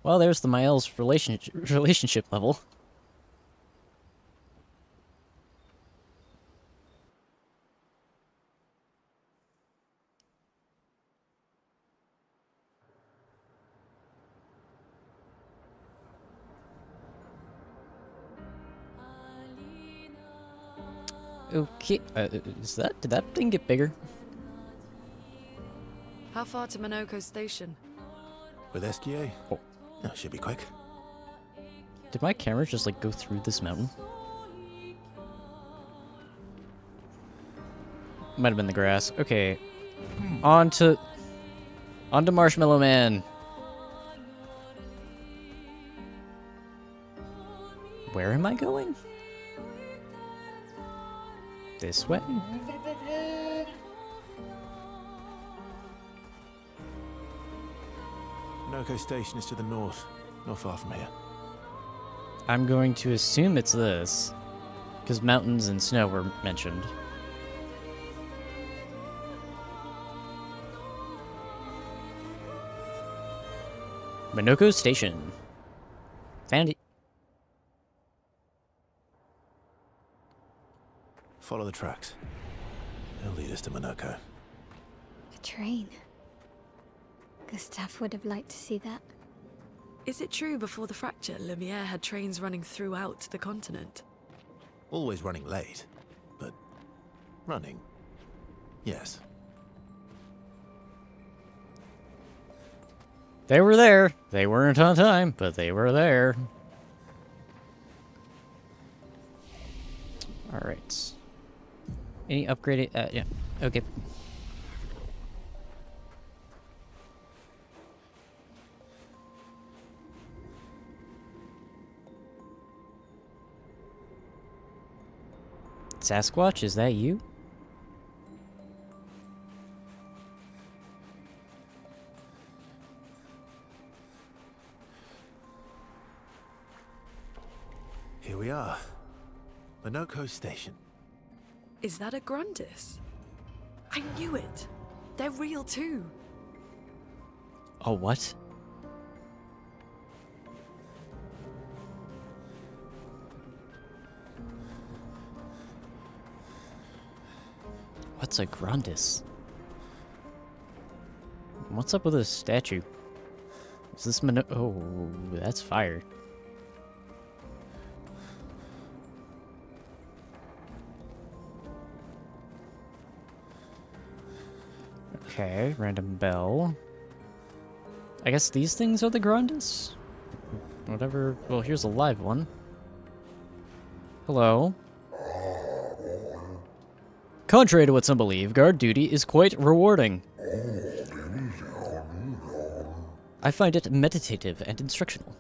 A: Well, there's the Miles relationship level. Okay, did that thing get bigger?
E: How far to Minoko Station?
C: With SGA?
A: Oh.
C: No, should be quick.
A: Did my camera just like go through this mountain? Might have been the grass. Okay. On to Marshmallow Man. Where am I going? This way?
C: Minoko Station is to the north, not far from here.
A: I'm going to assume it's this, because mountains and snow were mentioned. Minoko Station. Found it.
C: Follow the tracks. They'll lead us to Minoko.
B: A train. Gustav would have liked to see that.
E: Is it true before the fracture, Lumiere had trains running throughout the continent?
C: Always running late, but running, yes.
A: They were there. They weren't on time, but they were there. Alright. Any upgraded? Yeah. Okay. Sasquatch, is that you?
C: Here we are. Minoko Station.
E: Is that a Grundis? I knew it! They're real too!
A: Oh, what? What's a Grundis? What's up with this statue? Is this Oh, that's fire. Okay, random bell. I guess these things are the Grundis? Whatever. Well, here's a live one. Hello. Contrary to what some believe, guard duty is quite rewarding. I find it meditative and instructional.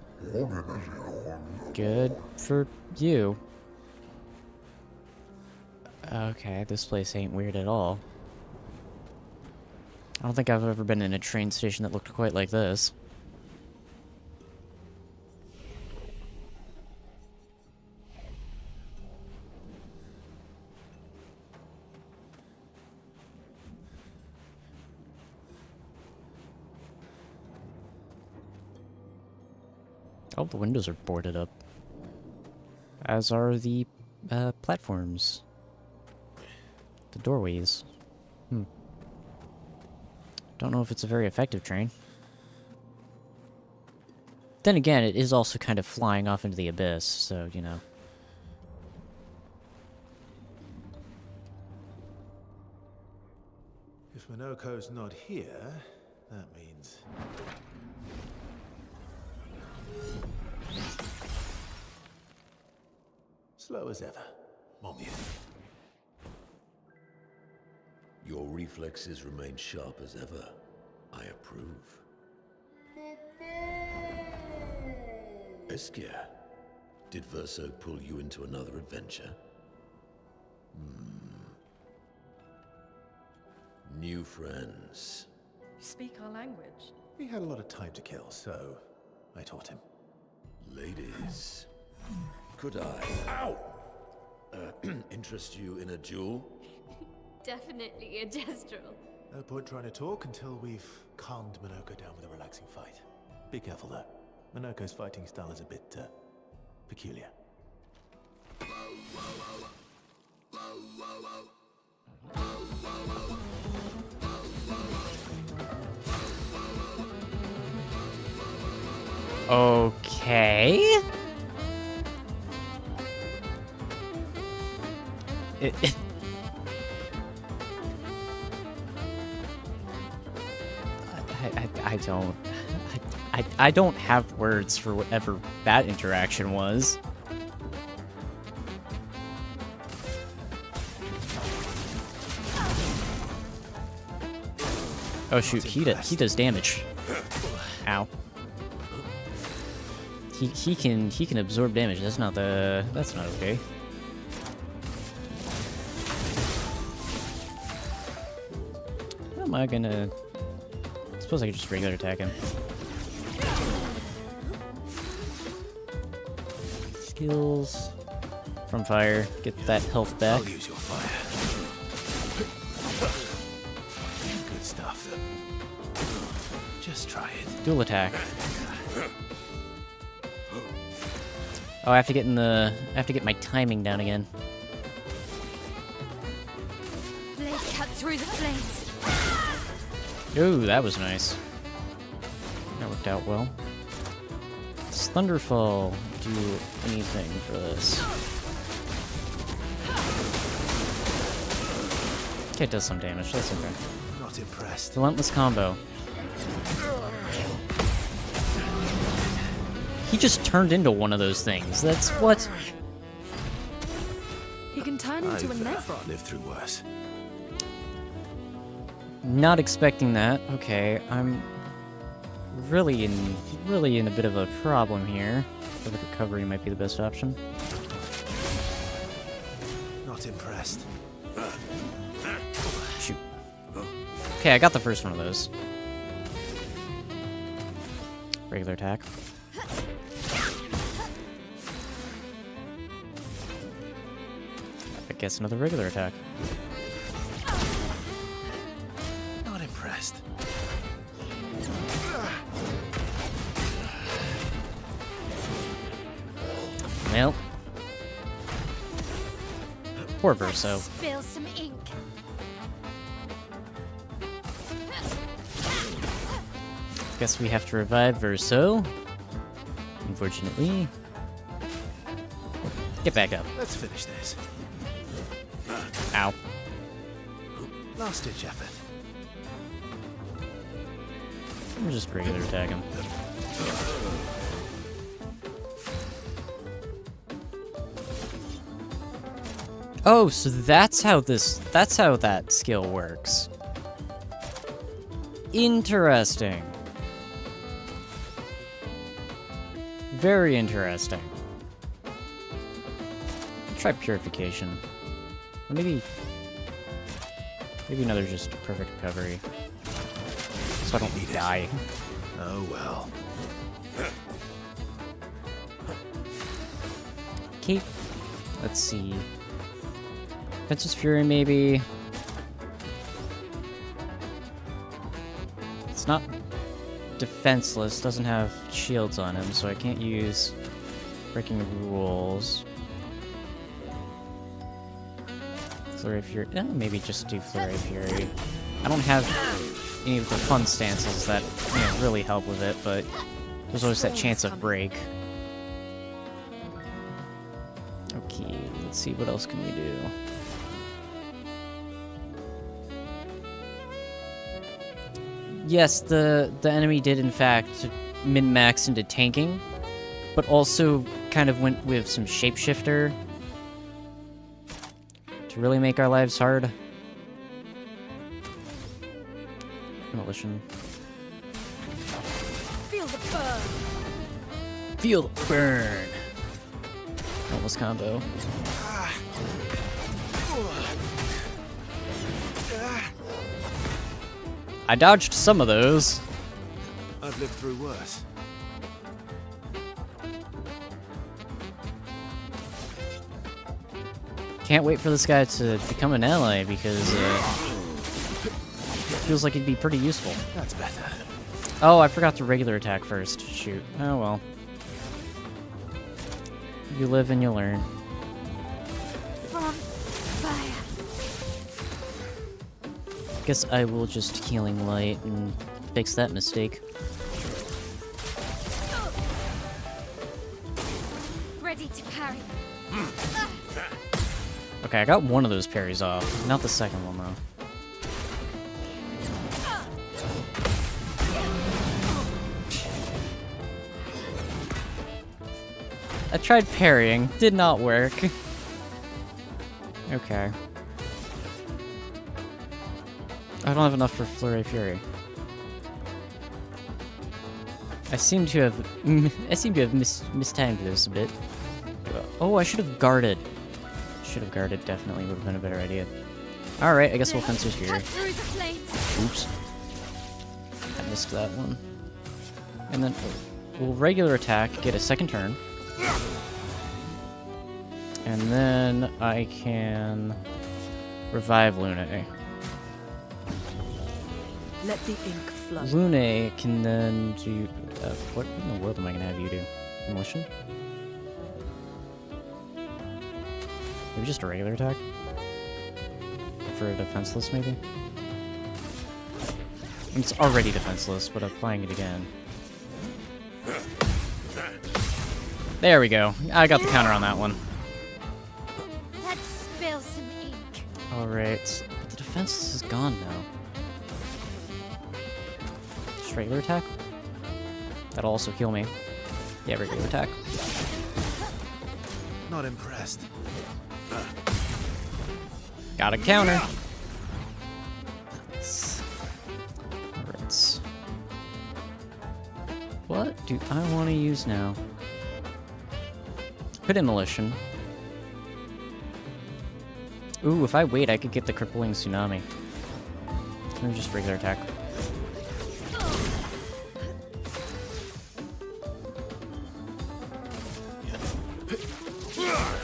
A: Good for you. Okay, this place ain't weird at all. I don't think I've ever been in a train station that looked quite like this. Oh, the windows are boarded up. As are the platforms. The doorways. Don't know if it's a very effective train. Then again, it is also kind of flying off into the abyss, so, you know.
C: If If Minoko's not here, that means... slow as ever. Mon Dieu.
G: Your reflexes remain sharp as ever. I approve. Espresso, did Verso pull you into another adventure? New friends.
E: You speak our language.
C: He had a lot of time to kill, so I taught him.
G: Ladies, could I, interest you in a duel?
B: Definitely a gestural.
C: No point trying to talk until we've calmed Minoko down with a relaxing fight. Be careful though. Minoko's fighting style is a bit, peculiar.
A: Okay. I don't have words for whatever that interaction was. Oh shoot, he does damage. Ow. He can absorb damage. That's not okay. How am I gonna? I suppose I could just regular attack him. Skills from fire. Get that health back.
C: I'll use your fire. Good stuff. Just try it.
A: Dual attack. Oh, I have to get my timing down again.
B: Blade cut through the flames.
A: Ooh, that was nice. That worked out well. Does Thunderfall do anything for this? Okay, it does some damage. That's okay.
C: Not impressed.
A: Relentless combo. He just turned into one of those things. That's what?
E: He can turn into a Nephron.
C: Lived through worse.
A: Not expecting that. Okay, I'm really in a bit of a problem here. I feel like recovery might be the best option.
C: Not impressed.
A: Shoot. Okay, I got the first one of those. Regular attack. I guess another regular attack.
C: Not impressed.
A: Well. Poor Verso.
B: Spill some ink.
A: Guess we have to revive Verso. Unfortunately. Get back up.
C: Let's finish this.
A: Ow.
C: Last-ditch effort.
A: I'm just regular attack him. Oh, so that's how that skill works. Interesting. Very interesting. Try purification. Or maybe another just perfect recovery. So I don't die.
C: Oh well.
A: Okay. Let's see. Defense's Fury, maybe. It's not defenseless, doesn't have shields on him, so I can't use Breaking Rules. Flurry of Fury. Maybe just do Flurry of Fury. I don't have any of the fun stances that really help with it, but there's always that chance of break. Okay, let's see, what else can we do? yes, the enemy did in fact min-max into tanking, but also kind of went with some shapeshifter to really make our lives hard. Demolition.
E: Feel the burn.
A: Feel the burn. Almost combo. I dodged some of those.
C: I've lived through worse.
A: Can't wait for this guy to become an ally because it feels like he'd be pretty useful.
C: That's better.
A: Oh, I forgot the regular attack first. Shoot. Oh well. You live and you learn.
B: From fire.
A: Guess I will just Healing Light and fix that mistake.
B: Ready to parry.
A: Okay, I got one of those parries off. Not the second one, though. I tried parrying. Did not work. Okay. I don't have enough for Flurry Fury. I seem to have mistimed this a bit. Oh, I should have guarded. Should have guarded, definitely would have been a better idea. Alright, I guess we'll fence here.
B: Cut through the flames.
A: Oops. I missed that one. And then we'll regular attack, get a second turn. And then I can revive Lune.
E: Let the ink flow.
A: Lune can then do... what in the world am I going to have you do? Demolition? Maybe just a regular attack? For a defenseless, maybe? I mean, it's already defenseless, but applying it again. There we go. I got the counter on that one.
B: Let's spill some ink.
A: Alright. The defenseless is gone now. Just regular attack? That'll also heal me. Yeah, regular attack.
C: Not impressed.
A: Got a counter. Alright. What do I want to use now? Put Immolition. Ooh, if I wait, I could get the crippling tsunami. Let me just regular attack.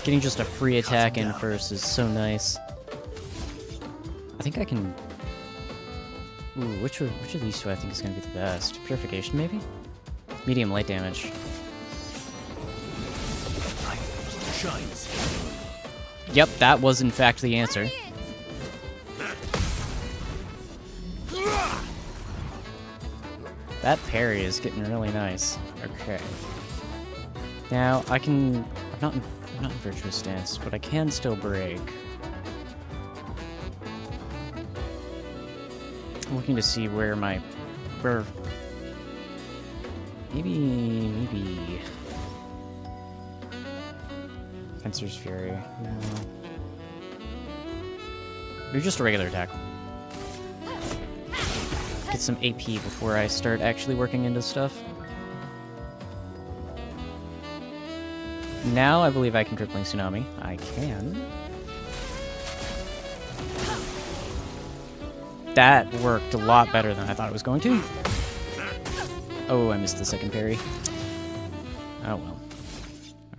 A: Getting just a free attack in first is so nice. I think I can... Ooh, which of these two I think is going to be the best? Purification, maybe? Medium light damage.
C: Shines.
A: Yep, that was in fact the answer. That parry is getting really nice. Okay. Now, I can... I'm not in Virtuous Stance, but I can still break. I'm looking to see where my... Maybe... Fencer's Fury. No. Maybe just a regular attack. Get some AP before I start actually working into stuff. Now I believe I can Crippling Tsunami. I can. That worked a lot better than I thought it was going to. Oh, I missed the second parry. Oh well.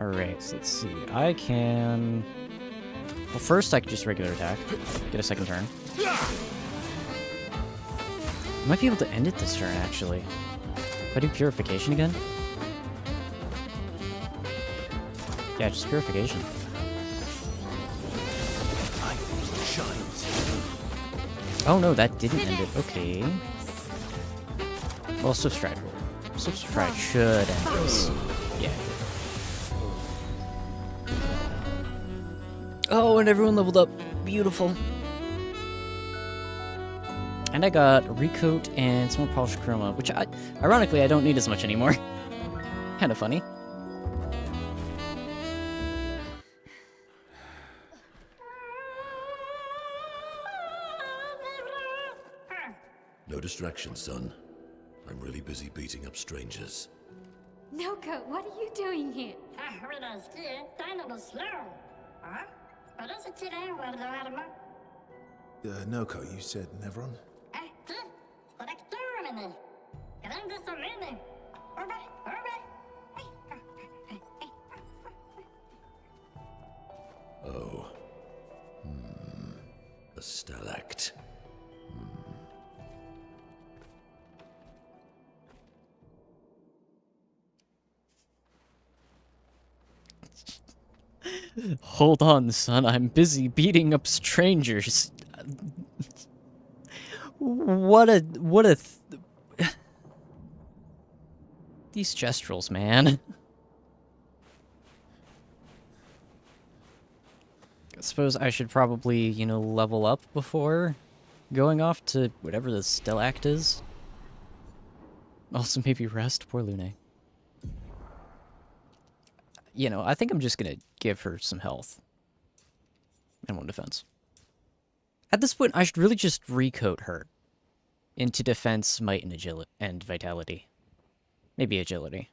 A: Alright, so let's see. I can... Well, first I could just regular attack. Get a second turn. I might be able to end it this turn, actually. If I do Purification again? Yeah, just Purification. Oh no, that didn't end it. Okay. Well, Swift Stride. Swift Stride should end this. Yeah. Oh, and everyone leveled up. Beautiful. And I got recoat and some more polished chroma, which ironically I don't need as much anymore. Kind of funny.
G: No distraction, son. I'm really busy beating up strangers.
B: Noko, what are you doing here?
C: Noko, you said Nevron?
G: Oh. A stalact.
A: Hold on, son. I'm busy beating up strangers. These gestrels, man. I suppose I should probably, you know, level up before going off to whatever the stalact is. Also, maybe rest. Poor Lune. You know, I think I'm just gonna give her some health. And 1 defense. At this point, I should really just recoat her into defense, might, and agility, and vitality. Maybe agility.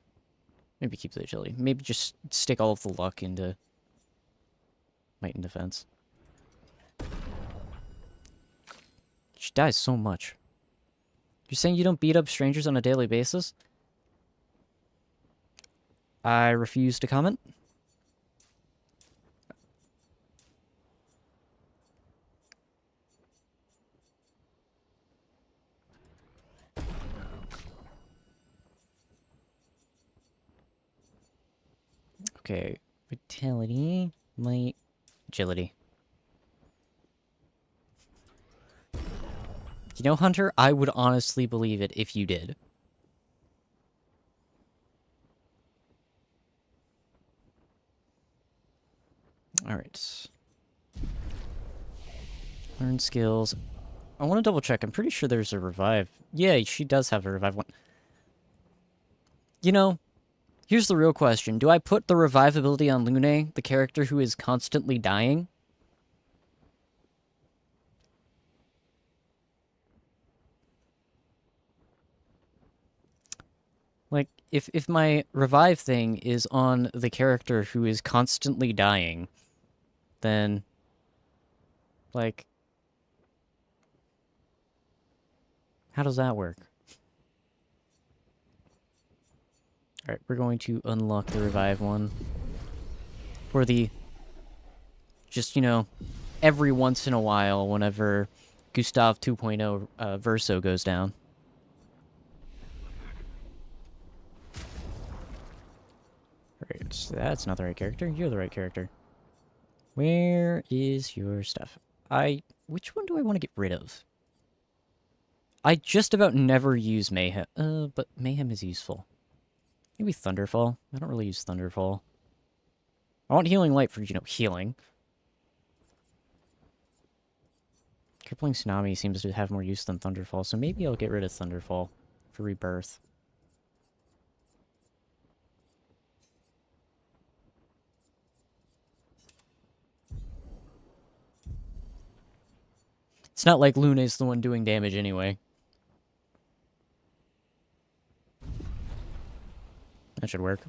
A: Maybe keep the agility. Maybe just stick all of the luck into might and defense. She dies so much. You're saying you don't beat up strangers on a daily basis? I refuse to comment. Okay, vitality, might, agility. You know, Hunter, I would honestly believe it if you did. Alright. Learn skills. I want to double check. I'm pretty sure there's a revive. Yeah, she does have a revive one. You know, here's the real question. Do I put the revive ability on Lune, the character who is constantly dying? Like, if my revive thing is on the character who is constantly dying, then, like, how does that work? Alright, we're going to unlock the revive one. For the, just, you know, every once in a while, whenever Gustav 2.0 Verso goes down. Alright, so that's not the right character. You're the right character. Where is your stuff? Which one do I want to get rid of? I just about never use Mayhem. But Mayhem is useful. Maybe Thunderfall. I don't really use Thunderfall. I want Healing Light for, you know, healing. Crippling Tsunami seems to have more use than Thunderfall, so maybe I'll get rid of Thunderfall for Rebirth. It's not like Luna's the one doing damage anyway. That should work.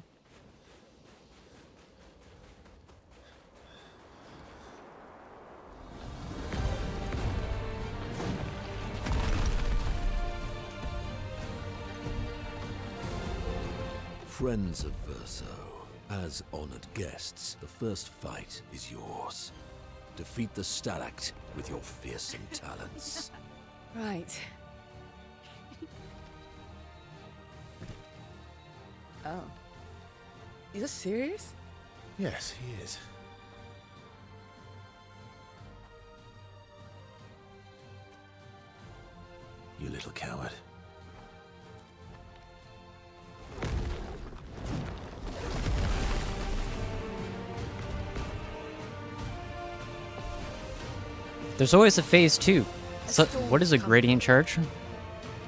G: Friends of Verso, as honored guests, the first fight is yours. Defeat the Stalact with your fearsome talents.
D: Right. Oh. You're serious?
C: Yes, he is. You little coward.
A: There's always a phase 2. So, what is a gradient charge?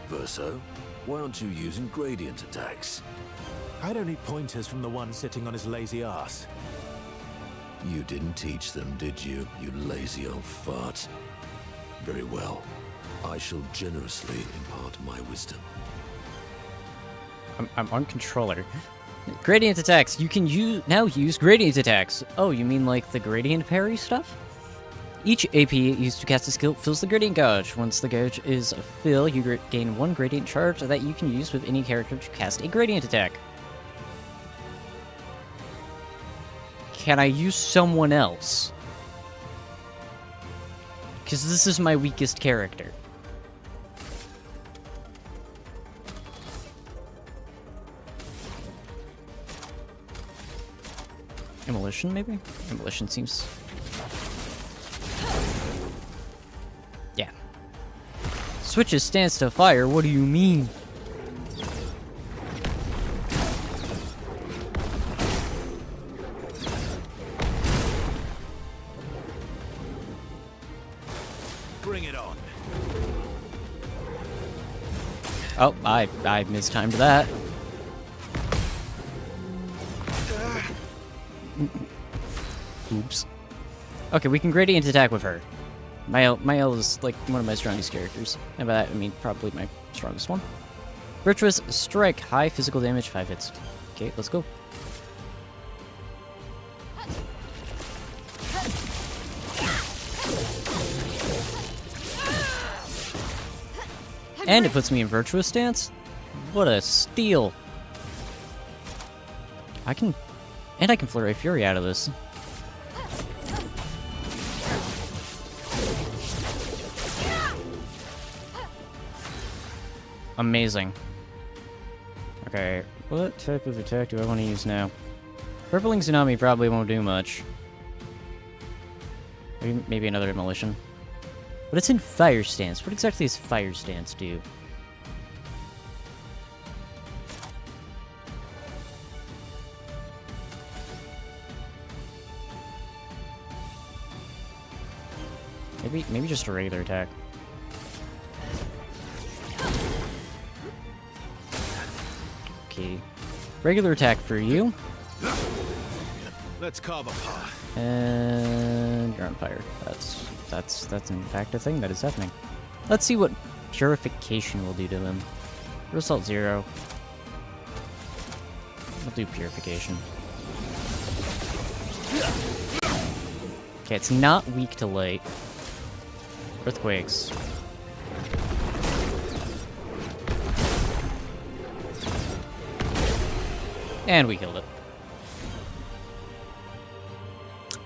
G: Verso, why aren't you using gradient attacks?
C: I don't need pointers from the one sitting on his lazy ass.
G: You didn't teach them, did you, you lazy old fart? Very well. I shall generously impart my wisdom.
A: I'm on controller. Gradient attacks. You can now use gradient attacks. Oh, you mean like the gradient parry stuff? Each AP used to cast a skill fills the gradient gauge. Once the gauge is filled, you gain 1 gradient charge that you can use with any character to cast a gradient attack. Can I use someone else? Because this is my weakest character. Immolition, maybe? Immolition seems... Yeah. Switches stance to fire, what do you mean?
C: Bring it on.
A: Oh, I mistimed that. Oops. Okay, we can gradient attack with her. Mael is like one of my strongest characters. And by that I mean probably my strongest one. Virtuous Strike, high physical damage, 5 hits. Okay, let's go. And it puts me in Virtuous Stance? What a steal. I can Flurry Fury out of this. Amazing. Okay, what type of attack do I want to use now? Purpling Tsunami probably won't do much. Maybe another Immolition. But it's in Fire Stance. What exactly does Fire Stance do? Maybe just a regular attack. Okay. Regular attack for you.
C: Let's carve a path.
A: And you're on fire. That's in fact a thing that is happening. Let's see what Purification will do to him. Result 0. We'll do Purification. Okay, it's not weak to light. Earthquakes. And we killed it.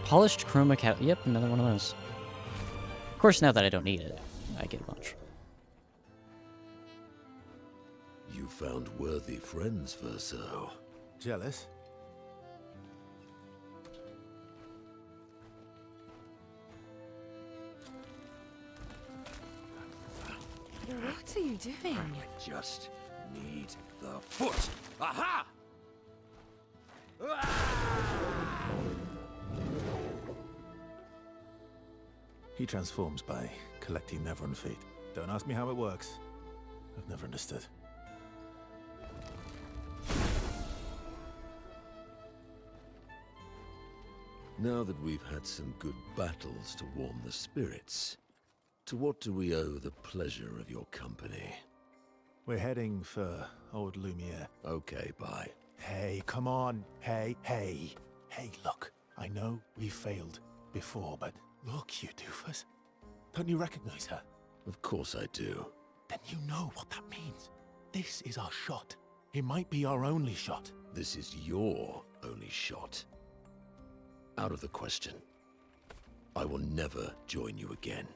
A: Polished Chroma Cat. Yep, another one of those. Of course, now that I don't need it, I get a bunch.
G: You found worthy friends, Verso.
C: Jealous?
D: What are you doing?
G: I just need the foot. Aha!
C: He transforms by collecting Nevron feet. Don't ask me how it works. I've never understood.
G: Now that we've had some good battles to warm the spirits, to what do we owe the pleasure of your company?
C: We're heading for old Lumiere.
G: Okay, bye.
C: Hey, come on. Hey. Hey, look. I know we failed before, but look, you doofus. Don't you recognize her?
G: Of course I do.
C: Then you know what that means. This is our shot. It might be our only shot.
G: This is your only shot. Out of the question. I will never join you again.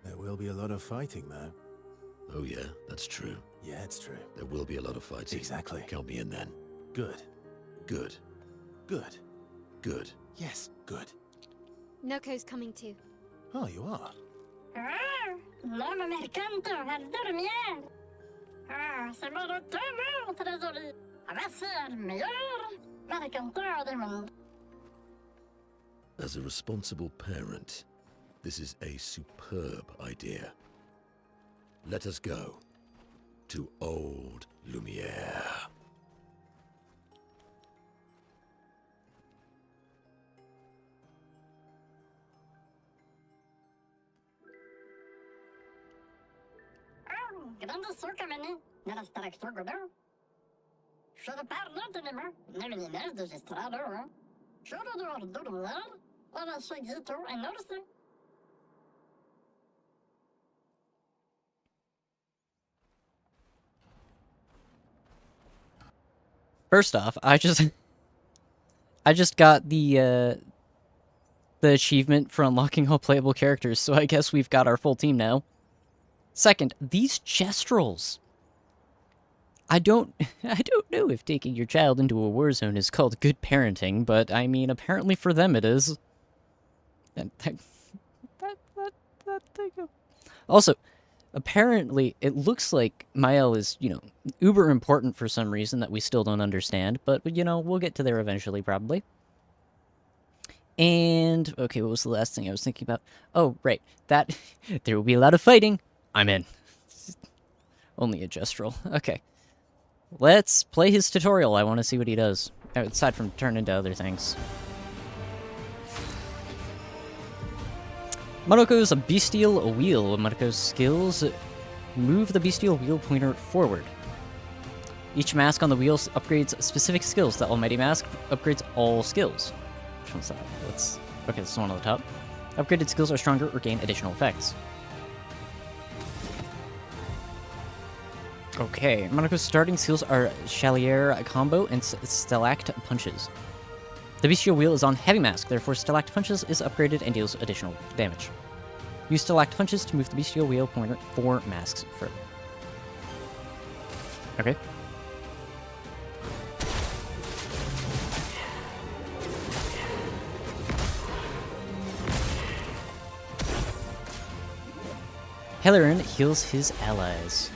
C: There will be a lot of fighting, though.
G: Oh yeah, that's true.
C: Yeah, it's true.
G: There will be a lot of fighting.
C: Exactly.
G: Count me in then.
C: Good.
G: Good.
C: Good.
G: Good.
C: Yes, good.
B: Noko's coming too.
C: Oh, you are?
H: L'homme mercanto al dormier. C'est mon retour, trésorier. Voici le meilleur mercanteur du monde.
G: As a responsible parent, This is a superb idea. Let us go to old Lumiere.
H: Grande suca, menino. Nella staraxo godão. Choro parlo de nema. Nemininas do estrado, hein? Choro do ordo do lar. Ela cheguito em norte.
A: First off, I just got the achievement for unlocking all playable characters, so I guess we've got our full team now. Second, these gestrels. I don't know if taking your child into a war zone is called good parenting, but I mean, apparently for them it is. And also, apparently, it looks like Mael is, uber important for some reason that we still don't understand, but, we'll get to there eventually, probably. And, okay, what was the last thing I was thinking about? Oh, right, that, there will be a lot of fighting. I'm in. Only a gestural. Okay. Let's play his tutorial. I want to see what he does. Aside from turn into other things. Monoko's Bestial Wheel. Monoko's skills move the Bestial Wheel pointer forward. Each mask on the wheel upgrades specific skills. The Almighty Mask upgrades all skills. Which one's that? Okay, this is one on the top. Upgraded skills are stronger or gain additional effects. Okay, Monaco's starting skills are Chalier Combo and Stalact Punches. The Bestial Wheel is on Heavy Mask, therefore Stalact Punches is upgraded and deals additional damage. Use Stalact Punches to move the Bestial Wheel pointer 4 masks further. Okay. Hellerin heals his allies.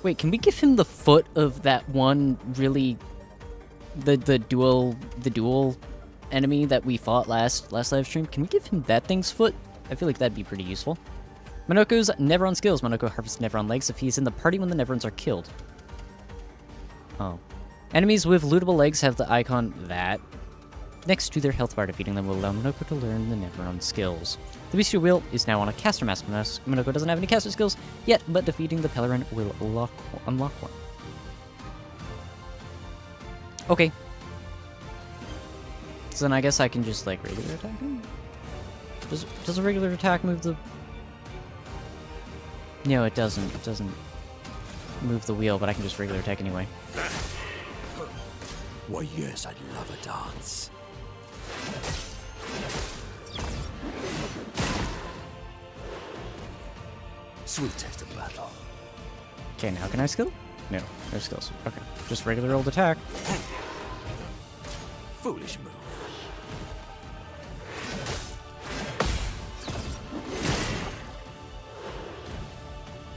A: Wait, can we give him the foot of that one really the dual enemy that we fought last live stream? Can we give him that thing's foot? I feel like that'd be pretty useful. Monoko's Neveron skills. Monoko harvests Neveron legs if he's in the party when the Neverons are killed. Oh. Enemies with lootable legs have the icon that next to their health bar. Defeating them will allow Monoko to learn the Neveron skills. The Bestial Wheel is now on a Caster Mask. Monoko doesn't have any caster skills yet, but defeating the Pellerin will unlock one. Okay. So then I guess I can just, like, regular attack him? Does a regular attack move the... No, it doesn't. It doesn't move the wheel, but I can just regular attack anyway.
G: Why, yes, I'd love a dance. Sweet taste of battle.
A: Okay, now can I skill? No, no skills. Okay, just regular old attack.
G: Foolish move.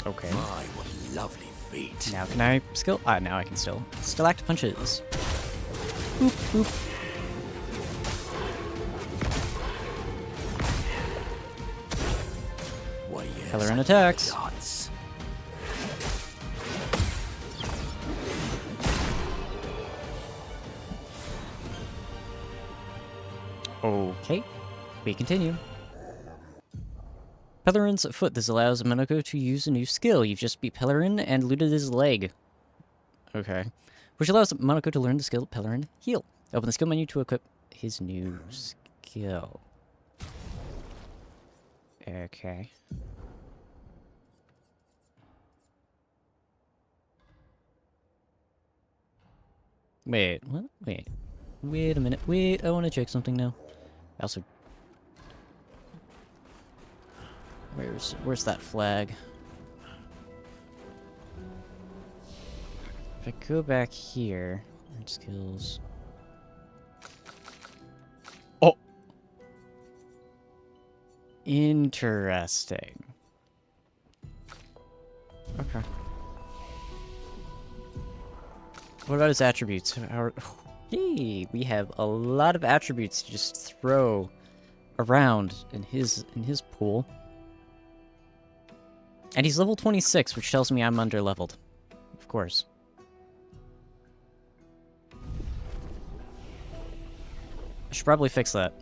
A: Okay.
G: My, what lovely feet.
A: Now can I skill? Now I can still. Stalact Punches. Boop, boop.
G: Why, yes,
A: Pellerin
G: I'd
A: attacks.
G: love a dance.
A: Okay, we continue. Pellerin's foot. This allows Monoko to use a new skill. You've just beat Pellerin and looted his leg. Okay. Which allows Monoko to learn the skill Pellerin Heal. Open the skill menu to equip his new skill. Okay. Wait, what? Wait a minute. Wait, I want to check something now. I also... Where's that flag? If I go back here... Skills... Oh! Interesting. Okay. What about his attributes? Yay! We have a lot of attributes to just throw around in his pool. And he's level 26, which tells me I'm underleveled. Of course. I should probably fix that.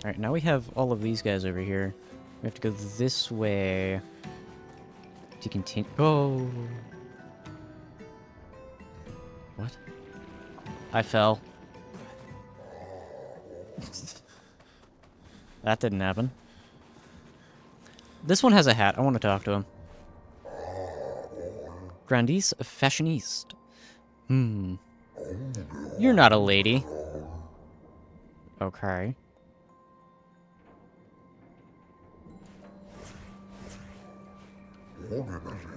A: Alright, now we have all of these guys over here. We have to go this way to continue. Oh! What? I fell. That didn't happen. This one has a hat. I want to talk to him. Grandisse Fashioniste. You're not a lady. Okay.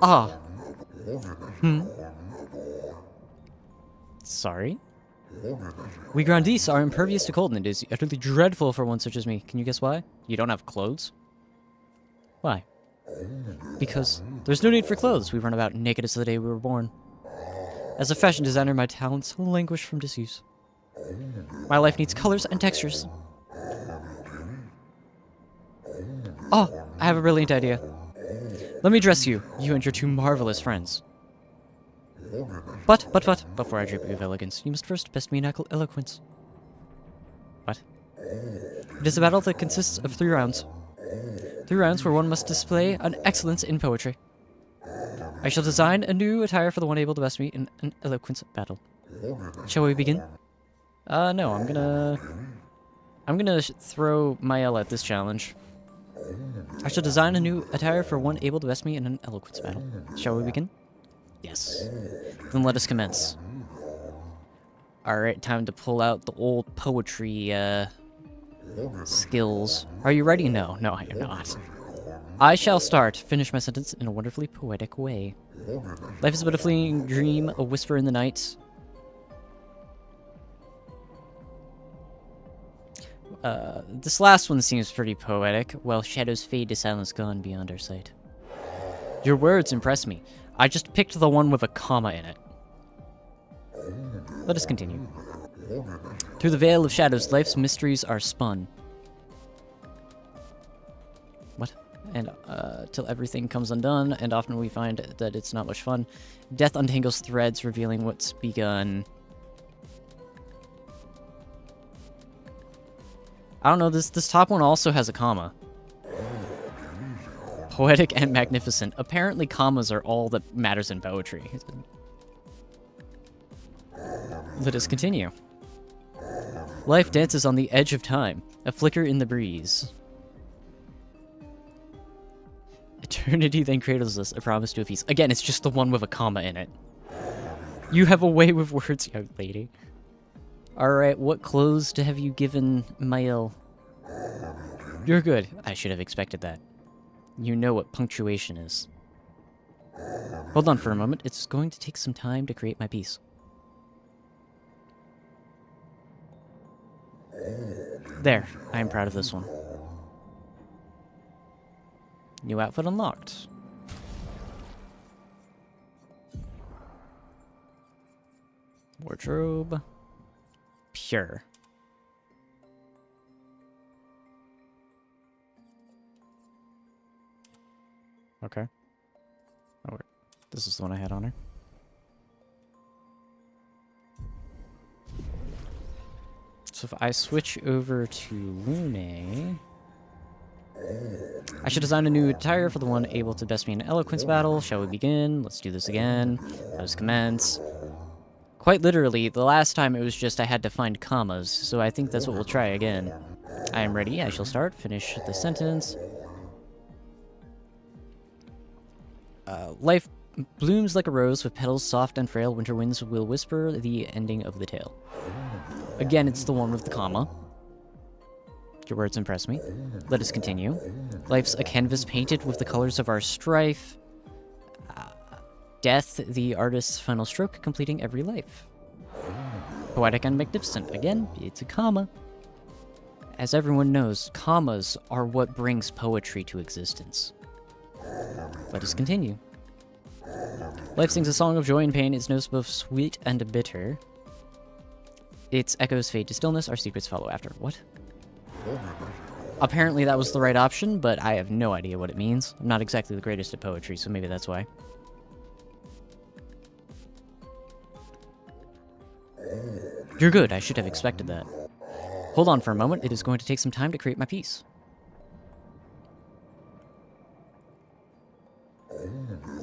A: Ah. Sorry? We Grandisse are impervious to cold, and it is utterly dreadful for one such as me. Can you guess why? You don't have clothes? Why? Because there's no need for clothes. We run about naked as the day we were born. As a fashion designer, my talents languish from disuse. My life needs colors and textures. Oh, I have a brilliant idea. Let me dress you, you and your two marvelous friends. But, before I drape you of elegance, you must first test me in eloquence. What? It is a battle that consists of 3 rounds. 3 rounds where one must display an excellence in poetry. I shall design a new attire for the one able to best me in an eloquence battle. Shall we begin? No, I'm gonna throw Mael at this challenge. I shall design a new attire for one able to best me in an eloquence battle. Shall we begin? Yes. Then let us commence. Alright, time to pull out the old poetry, skills. Are you ready? No, I am not. I shall start. Finish my sentence in a wonderfully poetic way. Life is but a fleeting dream, a whisper in the night. This last one seems pretty poetic. While shadows fade to silence gone beyond our sight. Your words impress me. I just picked the one with a comma in it. Let us continue. Through the veil of shadows, life's mysteries are spun. What? And, till everything comes undone, and often we find that it's not much fun. Death untangles threads, revealing what's begun. I don't know, this top one also has a comma. Poetic and magnificent. Apparently commas are all that matters in poetry. Let us continue. Life dances on the edge of time, a flicker in the breeze. Eternity then cradles us, a promise to a feast. Again, it's just the one with a comma in it. You have a way with words, young lady. Alright, what clothes have you given Mael? You're good. I should have expected that. You know what punctuation is. Hold on for a moment. It's going to take some time to create my piece. There. I am proud of this one. New outfit unlocked. Wardrobe. Pure. Okay. Oh, wait. This is the one I had on her. So if I switch over to Lune, I should design a new attire for the one able to best me in an eloquence battle. Shall we begin? Let's do this again. Let us commence. Quite literally, the last time it was just I had to find commas, so I think that's what we'll try again. I am ready. I shall start. Finish the sentence. Life blooms like a rose with petals soft and frail. Winter winds will whisper the ending of the tale. Again, it's the one with the comma. Your words impress me. Let us continue. Life's a canvas painted with the colors of our strife. Death, the artist's final stroke, completing every life. Poetic and magnificent. Again, it's a comma. As everyone knows, commas are what brings poetry to existence. Let us continue. Life sings a song of joy and pain. Its notes both sweet and bitter. Its echoes fade to stillness, our secrets follow after. What? Apparently that was the right option, but I have no idea what it means. I'm not exactly the greatest at poetry, so maybe that's why. You're good, I should have expected that. Hold on for a moment, it is going to take some time to create my piece.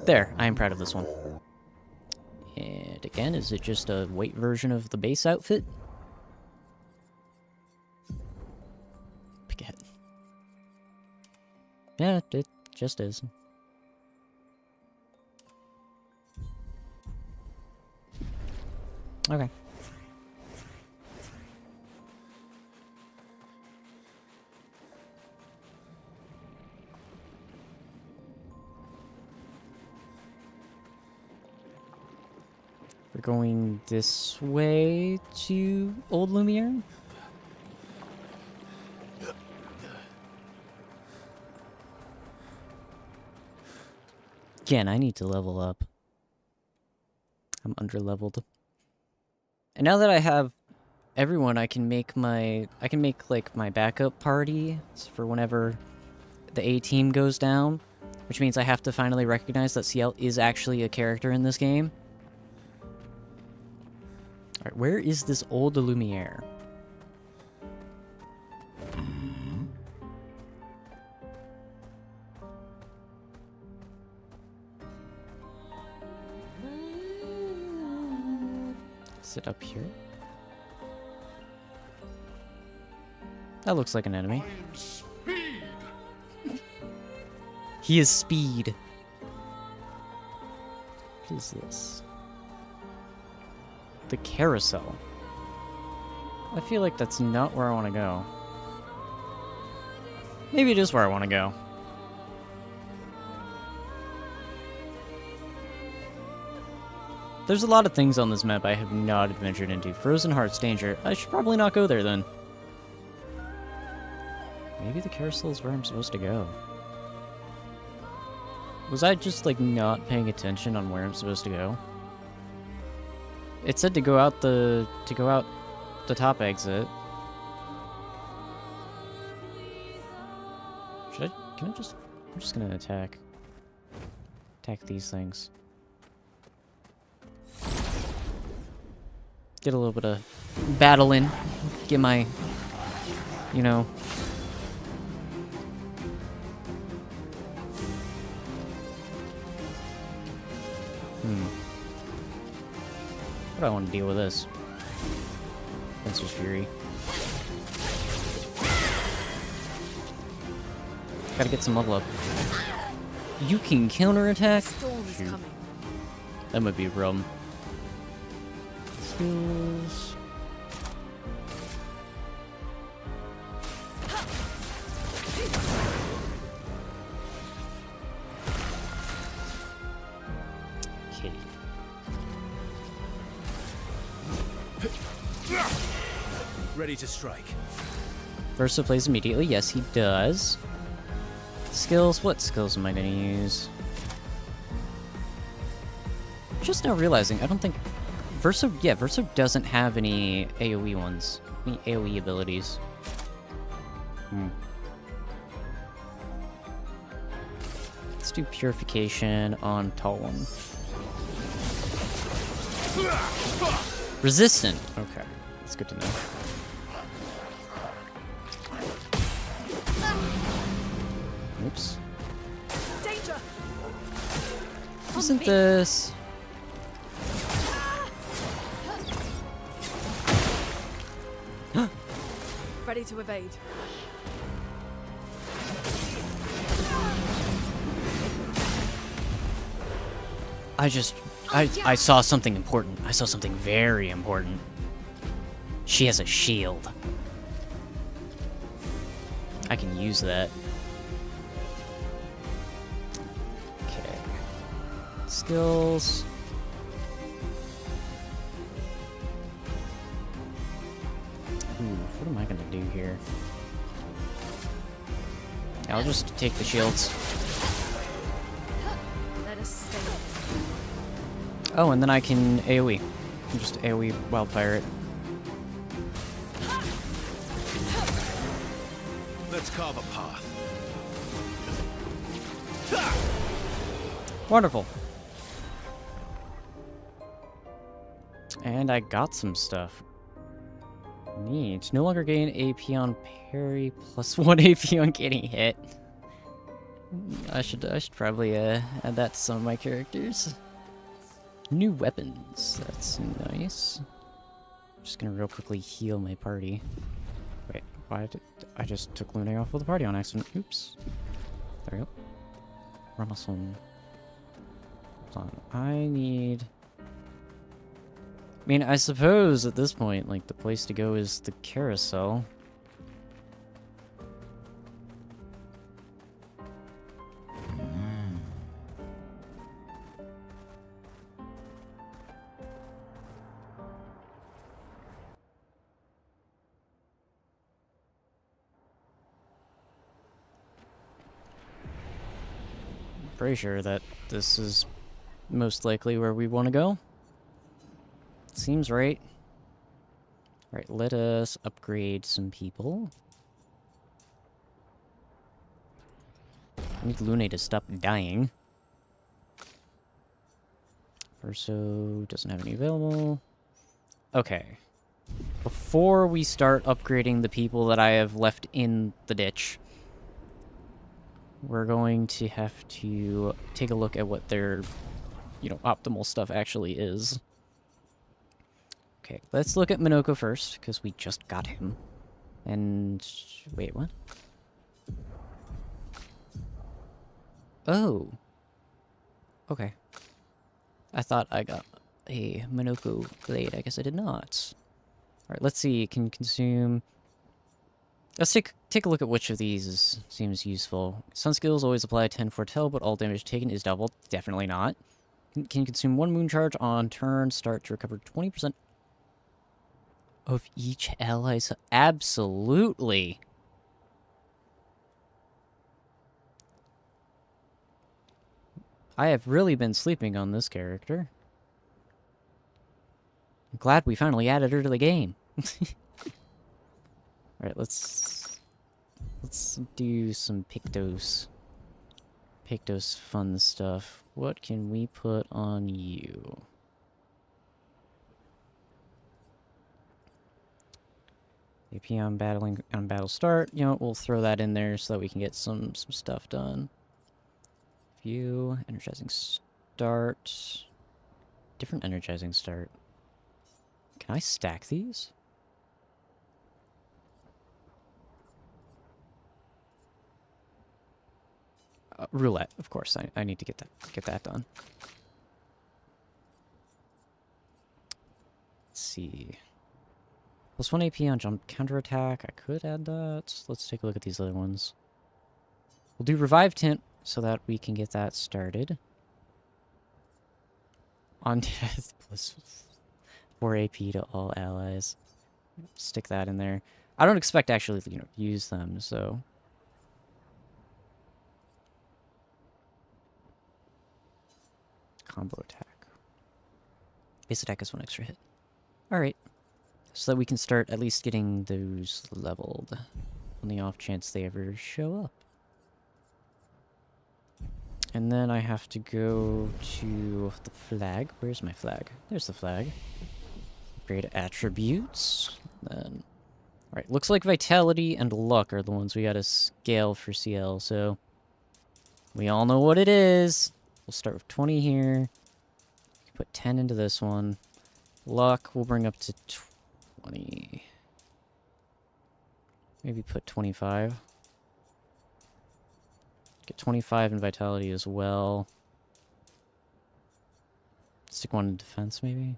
A: There, I am proud of this one. And again, is it just a weight version of the base outfit? Picket. Yeah, it just is. Okay. We're going this way to Old Lumiere? Again, I need to level up. I'm under-leveled. And now that I have everyone, I can make like my backup party for whenever the A team goes down, which means I have to finally recognize that CL is actually a character in this game. Alright, where is this Old Lumiere? Is it up here? That looks like an enemy. He is speed. What is this? The carousel. I feel like that's not where I want to go. Maybe it is where I want to go. There's a lot of things on this map I have not adventured into. Frozen Hearts, danger. I should probably not go there then. Maybe the carousel is where I'm supposed to go. Was I just like not paying attention on where I'm supposed to go? It said to go out the top exit. Should I? Can I just? I'm just gonna attack these things. Get a little bit of battle in. Get my, you know. How do I want to deal with this? Fencer's Fury. Gotta get some level up. You can counterattack? Shoot. That might be a problem. Skills. Okay.
I: Ready to strike.
A: Versa plays immediately. Yes, he does. Skills. What skills am I going to use? Just now realizing, I don't think... Versa doesn't have any AoE ones. Any AoE abilities. Let's do Purification on Tall One. Resistant. Okay. That's good to know. Oops.
E: Danger!
A: Isn't this...
E: Ready to evade.
A: I saw something important. I saw something very important. She has a shield. I can use that. Okay. Skills. Ooh, what am I gonna do here? I'll just take the shields.
E: Let us stay.
A: Oh, and then I can AoE. I can just AoE wildfire it.
I: Let's carve a path.
A: Wonderful. And I got some stuff. Neat. No longer gain AP on parry plus 1 AP on getting hit. I should probably add that to some of my characters. New weapons. That's nice. Just gonna real quickly heal my party. Wait, why did I just took Lune off of the party on accident? Oops. There we go. Rummelsum. Hold on. I need. I mean, I suppose at this point, like, the place to go is the carousel. Pretty sure that this is most likely where we want to go. Seems right. Alright, let us upgrade some people. I need Lune to stop dying. Verso doesn't have any available. Okay. Before we start upgrading the people that I have left in the ditch, we're going to have to take a look at what their, optimal stuff actually is. Okay, let's look at Minoko first, because we just got him. And... wait, what? Oh. Okay. I thought I got a Minoko blade. I guess I did not. Alright, let's see. Can consume... Let's take a look at which of these seems useful. Sun skills always apply 10 foretell, but all damage taken is doubled. Definitely not. Can consume 1 moon charge on turn. Start to recover 20% of each ally's... Absolutely! I have really been sleeping on this character. I'm glad we finally added her to the game. Alright, let's do some Pictos fun stuff. What can we put on you? AP on battle start. We'll throw that in there so that we can get some stuff done. View, energizing start. Different energizing start. Can I stack these? Roulette, of course. I need to get that done. Let's see. Plus 1 AP on jump counterattack. I could add that. Let's take a look at these other ones. We'll do Revive Tint so that we can get that started. On death, plus 4 AP to all allies. Stick that in there. I don't expect to actually, use them, so... Combo attack. Base attack is 1 extra hit. Alright. So that we can start at least getting those leveled. On the off chance they ever show up. And then I have to go to the flag. Where's my flag? There's the flag. Upgrade attributes. Then... Alright, looks like Vitality and Luck are the ones we gotta scale for CL, so... We all know what it is! We'll start with 20 here. Put 10 into this one. Luck we'll bring up to 20. Maybe put 25. Get 25 in Vitality as well. Stick 1 in Defense, maybe?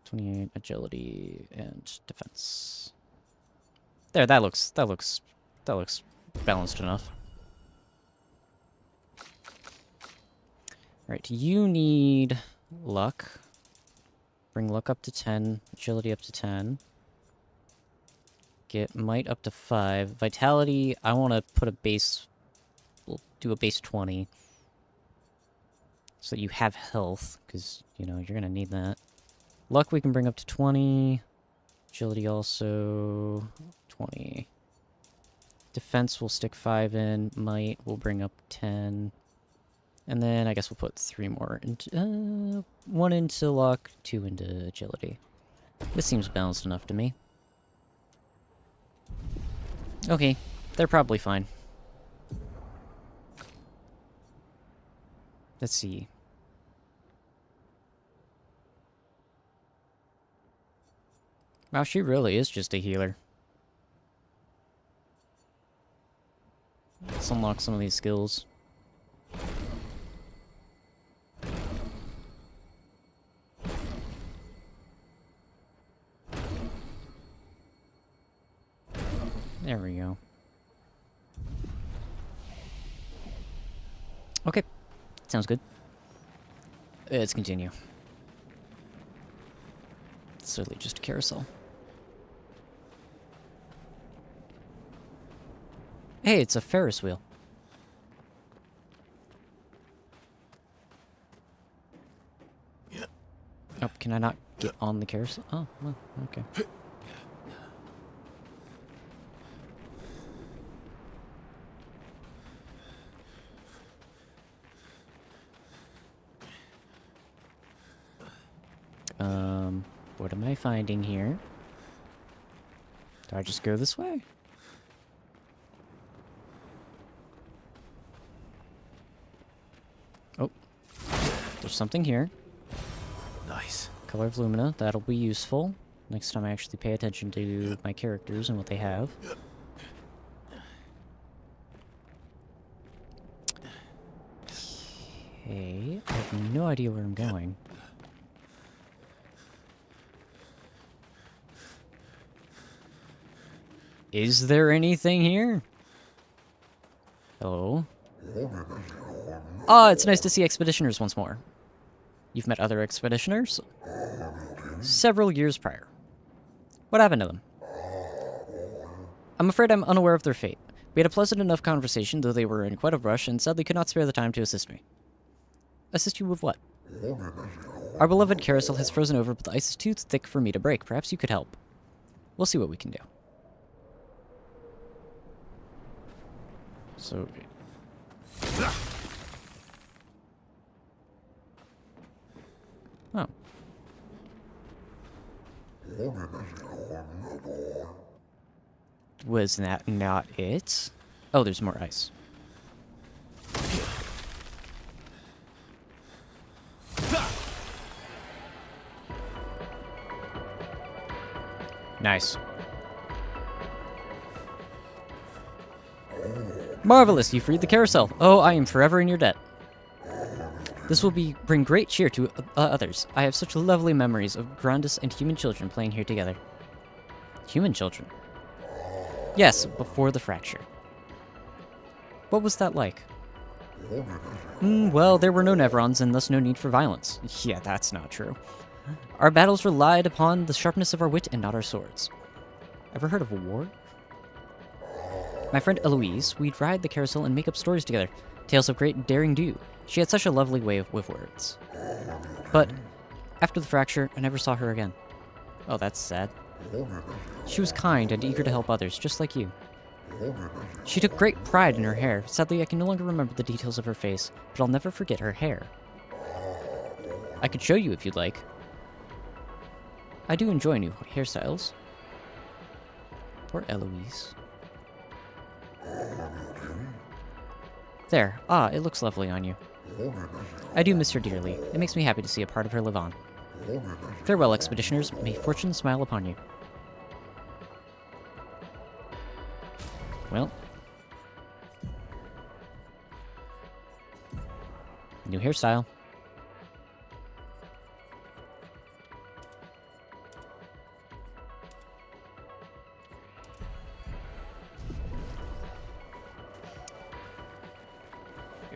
A: 28 Agility and Defense. There, that looks balanced enough. Alright, you need Luck. Bring Luck up to 10, Agility up to 10. Get Might up to 5. Vitality, I want to put a base... We'll do a base 20. So that you have health, because, you're going to need that. Luck we can bring up to 20. Agility also... 20. Defense will stick 5 in. Might will bring up 10. And then I guess we'll put 3 more. Into, 1 into luck, 2 into agility. This seems balanced enough to me. Okay, they're probably fine. Let's see. Wow, she really is just a healer. Let's unlock some of these skills. There we go. Okay, sounds good. Let's continue. It's certainly just a carousel. Hey, it's a Ferris wheel. Oh, can I not get on the carousel? Oh, well, okay. What am I finding here? Do I just go this way? Oh. There's something here.
I: Nice.
A: Color of Lumina. That'll be useful. Next time I actually pay attention to my characters and what they have. Okay. I have no idea where I'm going. Is there anything here? Hello? Ah, it's nice to see expeditioners once more. You've met other expeditioners? Several years prior. What happened to them? I'm afraid I'm unaware of their fate. We had a pleasant enough conversation, though they were in quite a rush, and sadly could not spare the time to assist me. Assist you with what? Our beloved carousel has frozen over, but the ice is too thick for me to break. Perhaps you could help. We'll see what we can do. So... Oh. Was that not it? Oh, there's more ice. Nice. Marvelous, you freed the carousel. Oh, I am forever in your debt. This will bring great cheer to others. I have such lovely memories of Grandis and human children playing here together. Human children? Yes, before the fracture. What was that like? Well, there were no Nevrons and thus no need for violence. Yeah, that's not true. Our battles relied upon the sharpness of our wit and not our swords. Ever heard of a war? My friend Eloise, we'd ride the carousel and make up stories together. Tales of great daring do. She had such a lovely way with words. But after the fracture, I never saw her again. Oh, that's sad. She was kind and eager to help others, just like you. She took great pride in her hair. Sadly, I can no longer remember the details of her face, but I'll never forget her hair. I could show you if you'd like. I do enjoy new hairstyles. Poor Eloise. There. Ah, it looks lovely on you. I do miss her dearly. It makes me happy to see a part of her live on. Farewell, expeditioners. May fortune smile upon you. Well. New hairstyle.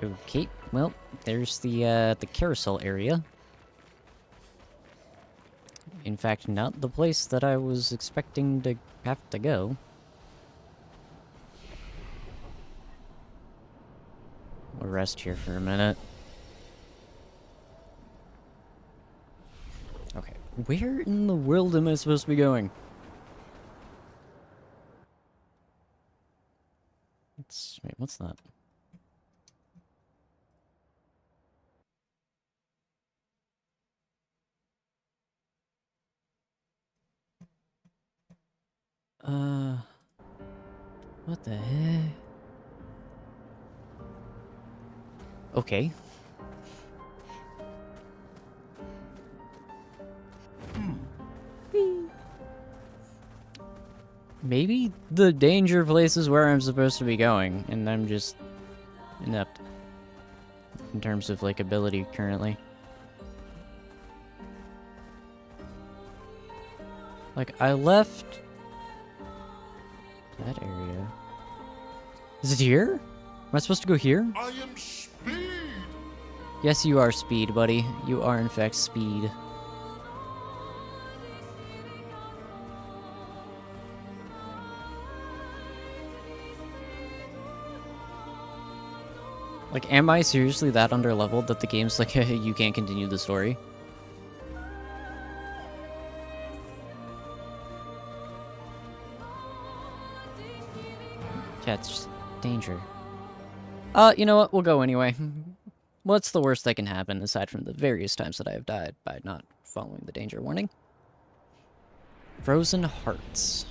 A: Okay, well, there's the carousel area. In fact, not the place that I was expecting to have to go. We'll rest here for a minute. Okay, where in the world am I supposed to be going? What's that? What the heck? Okay. Maybe the danger place is where I'm supposed to be going, and I'm just inept in terms of, like, ability currently. Like, I left that area. Is it here? Am I supposed to go here?
F: I am Speed!
A: Yes, you are Speed, buddy. You are, in fact, Speed. Like, am I seriously that underleveled that the game's like, you can't continue the story? Yeah, it's just danger. You know what? We'll go anyway. What's the worst that can happen, aside from the various times that I have died by not following the danger warning? Frozen Hearts.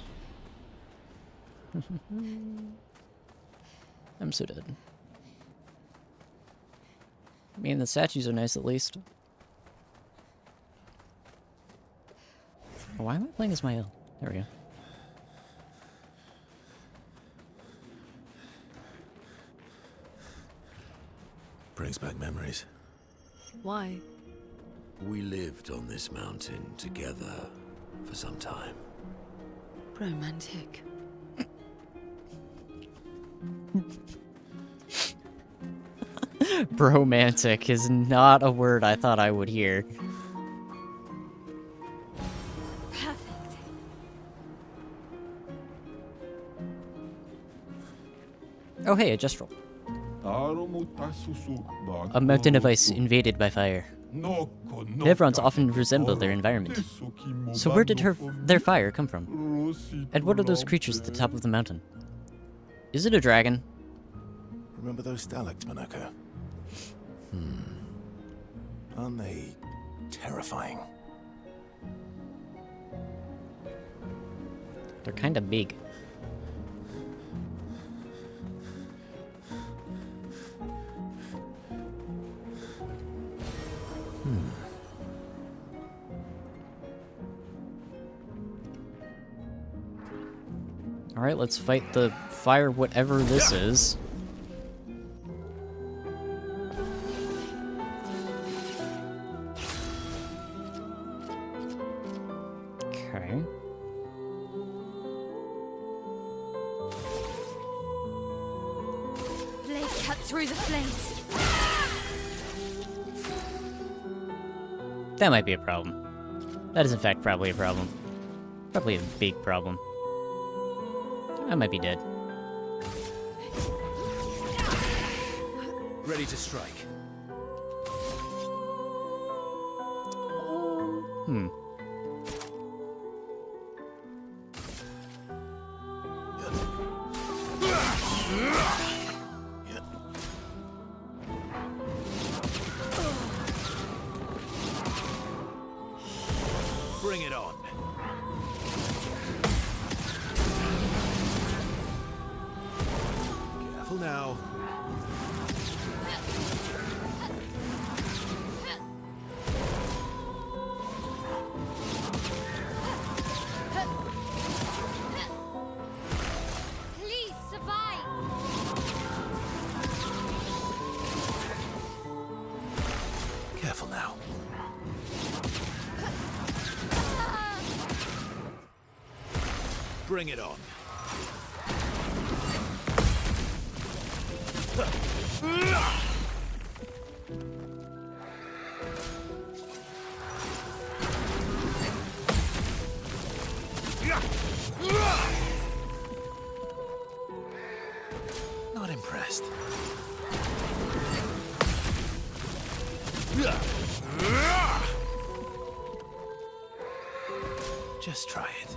A: I'm so dead. I mean, the statues are nice at least. Why am I playing as my L? There we go.
C: Brings back memories.
E: Why?
G: We lived on this mountain together for some time.
D: Romantic.
A: Bromantic is not a word I thought I would hear.
B: Perfect.
A: Oh hey, a Gestrel. A mountain of ice invaded by fire. Nevrons often resemble their environment. So where did their fire come from? And what are those creatures at the top of the mountain? Is it a dragon?
C: Remember those stalactites, Monaco? Aren't they terrifying?
A: They're kind of big. Alright, let's fight the fire whatever this is. Okay.
B: Blade cut through the flames.
A: That might be a problem. That is in fact probably a problem. Probably a big problem. I might be dead.
I: Ready to strike.
A: Hmm.
I: Bring it on.
C: Careful now.
B: Please survive.
C: Careful now.
I: Bring it on.
C: Not impressed. Just try it.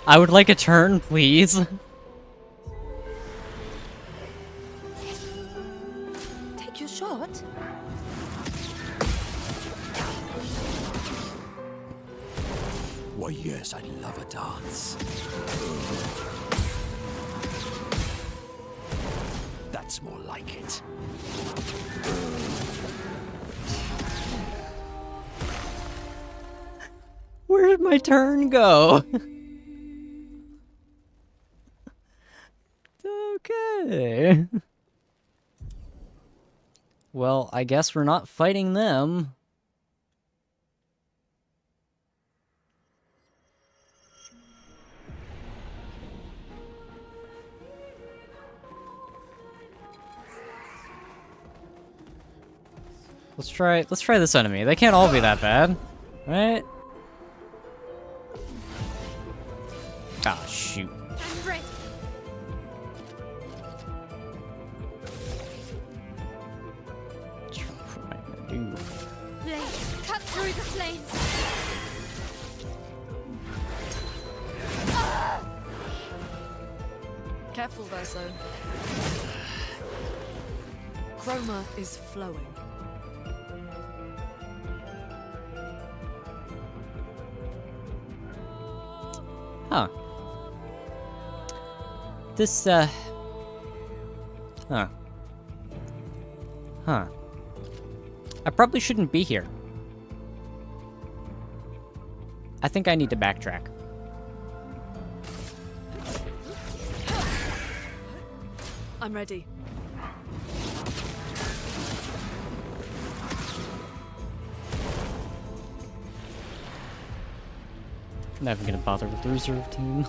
A: I would like a turn, please.
E: Take your shot.
G: Why, yes, I'd love a dance. That's more like it.
A: Where did my turn go? Okay. Well, I guess we're not fighting them. Let's try this enemy. They can't all be that bad, right? Ah, shoot.
B: I'm ready.
A: What am I gonna do?
B: Blade, cut through the flames.
E: Careful, Verso. Chroma is flowing.
A: Huh. This, Huh. Huh. I probably shouldn't be here. I think I need to backtrack.
E: I'm ready.
A: I'm not even gonna bother with the reserve team.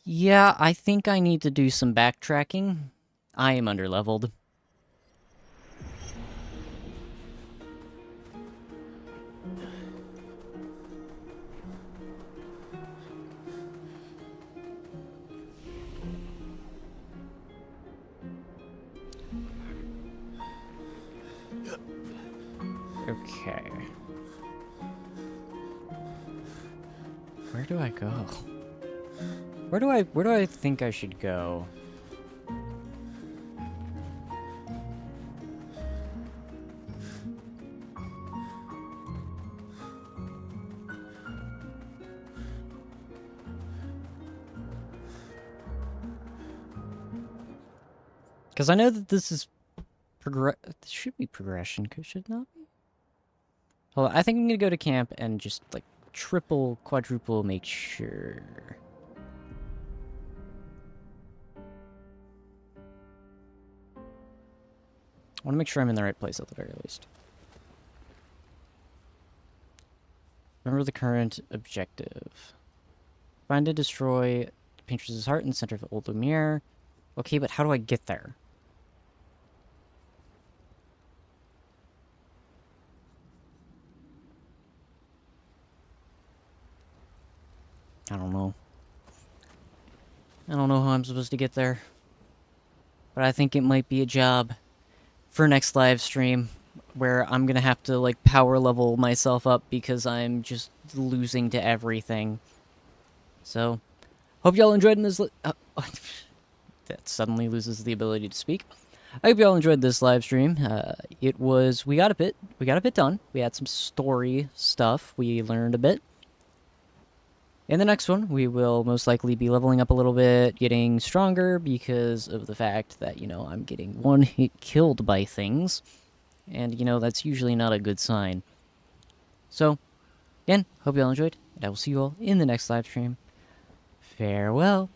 A: Yeah, I think I need to do some backtracking. I am underleveled. Okay. Where do I go? Where do I think I should go? Because I know that this is this should be progression, should it not be? Hold on, I think I'm gonna go to camp and just like triple, quadruple make sure. I want to make sure I'm in the right place at the very least. Remember the current objective. Find and destroy Painter's heart in the center of Old Lumiere. Okay, but how do I get there? I don't know. I don't know how I'm supposed to get there. But I think it might be a job for next live stream where I'm gonna have to like power level myself up because I'm just losing to everything. So, hope y'all enjoyed this. That suddenly loses the ability to speak. I hope y'all enjoyed this live stream. We got a bit done. We had some story stuff. We learned a bit. In the next one, we will most likely be leveling up a little bit, getting stronger because of the fact that, you know, I'm getting one hit killed by things. And, you know, that's usually not a good sign. So, again, hope you all enjoyed, and I will see you all in the next live stream. Farewell.